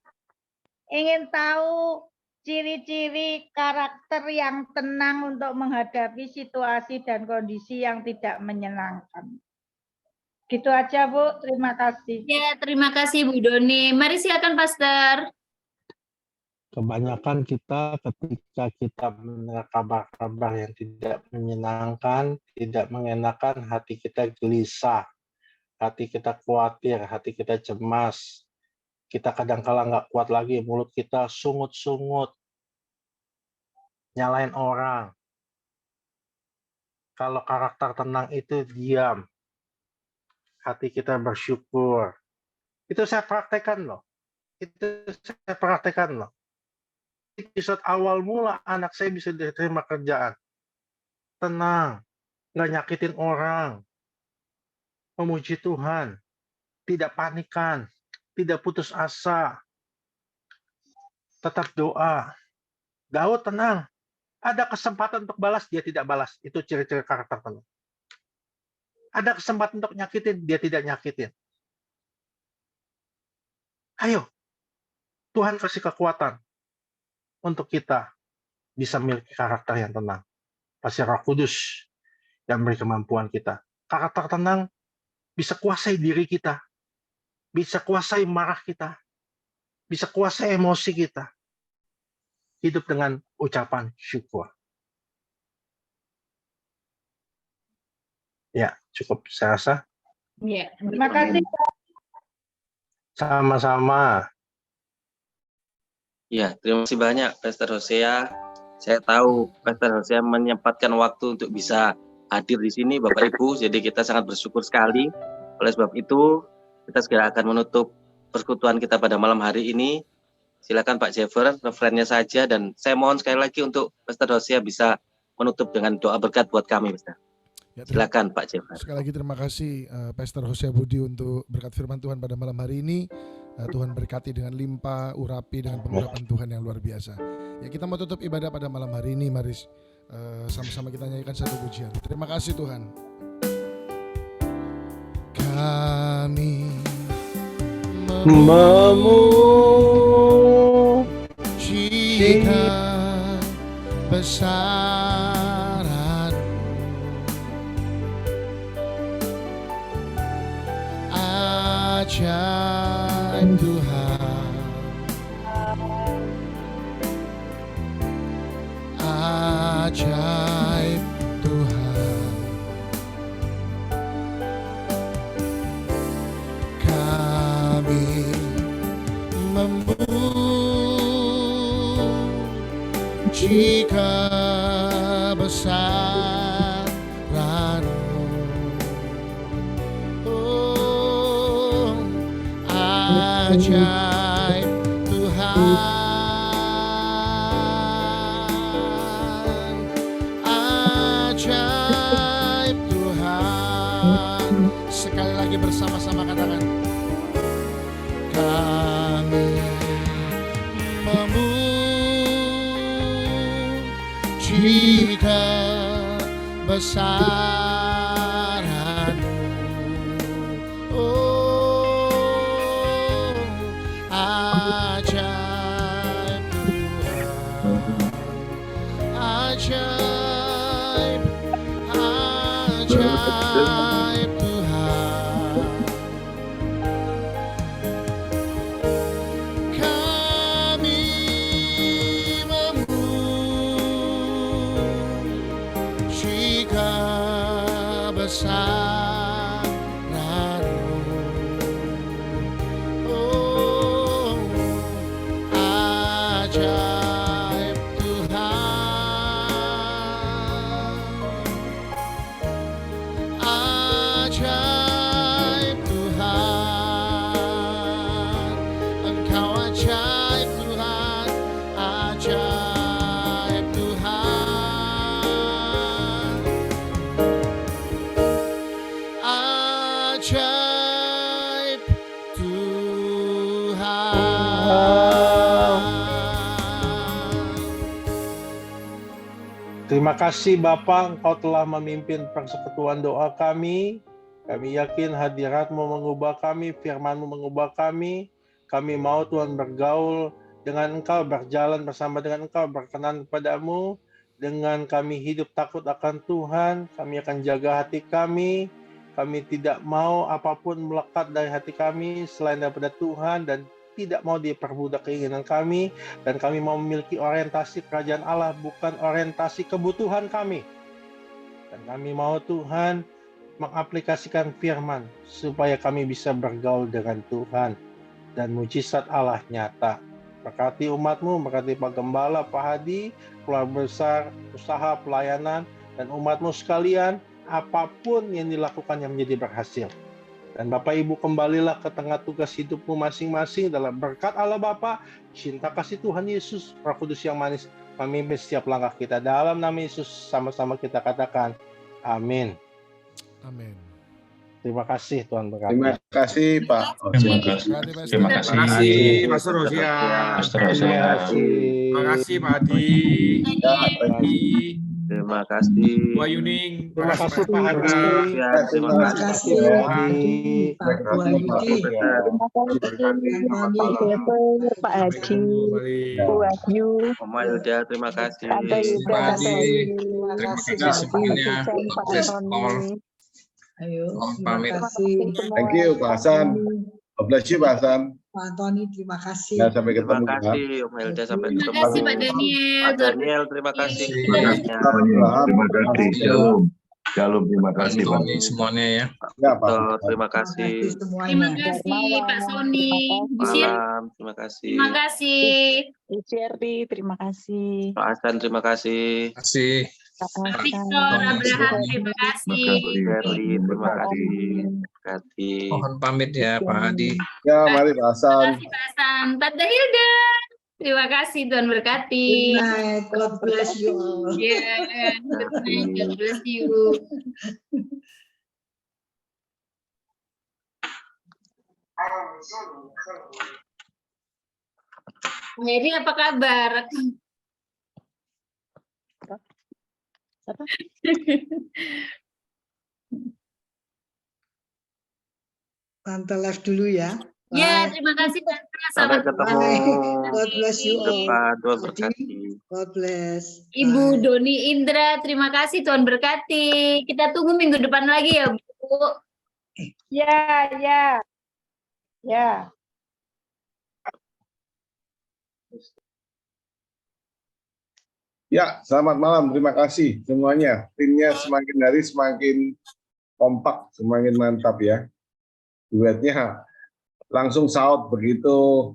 ingin tahu ciri-ciri karakter yang tenang untuk menghadapi situasi dan kondisi yang tidak menyenangkan. Gitu aja Bu, terima kasih. Ya, terima kasih Bu Doni. Mari silakan Pastor. Kebanyakan kita ketika kita mendengar kabar-kabar yang tidak menyenangkan, tidak mengenakan, hati kita gelisah, hati kita khawatir, hati kita cemas. Kita kadang-kala nggak kuat lagi, mulut kita sungut-sungut, nyalain orang. Kalau karakter tenang itu diam, hati kita bersyukur. Itu saya praktekkan loh. Episode awal mula anak saya bisa diterima kerjaan. Tenang, nggak nyakitin orang. Memuji Tuhan, tidak panikan, tidak putus asa. Tetap doa. Daud tenang. Ada kesempatan untuk balas, dia tidak balas. Itu ciri-ciri karakter tenang. Ada kesempatan untuk nyakitin, dia tidak nyakitin. Ayo, Tuhan kasih kekuatan untuk kita bisa memiliki karakter yang tenang. Pasti Roh Kudus yang memberi kemampuan kita. Karakter tenang bisa kuasai diri kita, bisa kuasai marah kita, bisa kuasai emosi kita. Hidup dengan ucapan syukur. Ya, cukup saya rasa. Ya, Terima kasih. Sama-sama. Ya, terima kasih banyak Pastor Hosea. Saya tahu Pastor Hosea menyempatkan waktu untuk bisa hadir di sini Bapak Ibu, jadi kita sangat bersyukur sekali. Oleh sebab itu, kita segera akan menutup persekutuan kita pada malam hari ini. Silakan Pak Jeffer, referennya saja, dan saya mohon sekali lagi untuk Pastor Hosea bisa menutup dengan doa berkat buat kami, Pastor. Ya, Silakan Pak Jeffer. Sekali lagi terima kasih Pastor Hosea Budi untuk berkat firman Tuhan pada malam hari ini. Tuhan berkati dengan limpah, urapi dengan pengurapan Tuhan yang luar biasa. Ya, kita mau tutup ibadah pada malam hari ini. Mari sama-sama kita nyanyikan satu pujian. Terima kasih Tuhan. Kami memujikan besaran ajaib Tuhan, ajaib Tuhan. Kami memuji kebesaran-Mu. Oh, ajaib Tuhan, ajaib memuji kebesaran-Mu. Oh, ajaib Tuhan, ajaib, ajaib Tuhan. Kami memuji kebesaran-Mu. Oh, ajaib Tuhan, ajaib Tuhan, Engkau ajaib Tuhan, ajaib Tuhan, ajaib Tuhan. Terima kasih Bapa, Engkau telah memimpin persekutuan doa kami. Kami yakin hadirat-Mu mengubah kami, firman-Mu mengubah kami. Kami mau Tuhan bergaul dengan Engkau, berjalan bersama dengan Engkau, berkenan kepadamu. Dengan kami hidup takut akan Tuhan, kami akan jaga hati kami. Kami tidak mau apapun melekat dari hati kami selain daripada Tuhan, dan tidak mau diperbudak keinginan kami. Dan kami mau memiliki orientasi kerajaan Allah, bukan orientasi kebutuhan kami. Dan kami mau Tuhan mengaplikasikan firman supaya kami bisa bergaul dengan Tuhan dan mujizat Allah nyata. Berkati umat-Mu, berkati Pak Gembala, Pak Hadi, keluarga besar, usaha, pelayanan, dan umat-Mu sekalian, apapun yang dilakukan yang menjadi berhasil. Dan Bapak Ibu kembalilah ke tengah tugas hidup-Mu masing-masing dalam berkat Allah Bapa, cinta kasih Tuhan Yesus, Roh Kudus yang manis, memimpin setiap langkah kita. Dalam nama Yesus sama-sama kita katakan, amin. Amin. Terima kasih Tuhan berkati. Terima kasih Pak. Terima kasih, Pastor Rosia. Terima kasih. Terima kasih, Pak Adi. Terima kasih. Pak Yuning. Terima kasih Pak Hadi. Terima kasih. Pak Hadi. Pak Hadi, Bu Wahyu, Mama Yuda, terima kasih. Tante Yuda, Tante Oli, Terima kasih semuanya. Pak Tony. Ayo, pamit. terima kasih. Thank you Pak Hasan. God bless you Pak Hasan. Pak Antoni, terima kasih. Ya, sampai Terima ketemu. kasih, Om Hilda, sampai Terima ketemu. kasih Pak Daniel. Pak Daniel, terima kasih. Terima kasih. Terima kasih. Shalom. Shalom, terima kasih Pak. Tony semuanya ya. Ya Pak. Betul, terima kasih. Terima kasih Pak Sony. Bu Sir, Malam, terima kasih. terima kasih. Bu Sherry, terima kasih. Pak Hasan, terima kasih. Terima kasih. Pak Victor, Abraham, terima kasih. Shirley, terima kasih. Terima kasih. Mohon pamit ya Pak Adi. Ya, mari Pak Hasan. Terima kasih Pak Hasan. Tante Hilda, terima kasih, Tuhan berkati. Good night, God bless you all. Yeah, good night, God bless you. Jadi apa kabar? Siapa? Tante live dulu ya. Ya, Bye. terima kasih Tante. Sampai Selamat ketemu. God bless you all. Depan, Tuhan berkati. God bless. Ibu Bye. Doni Indra, terima kasih, Tuhan berkati. Kita tunggu minggu depan lagi ya, Bu. Ya, ya. Ya. Ya, selamat malam. Terima kasih semuanya. Timnya semakin hari semakin kompak, semakin mantap ya. Duetnya langsung saut begitu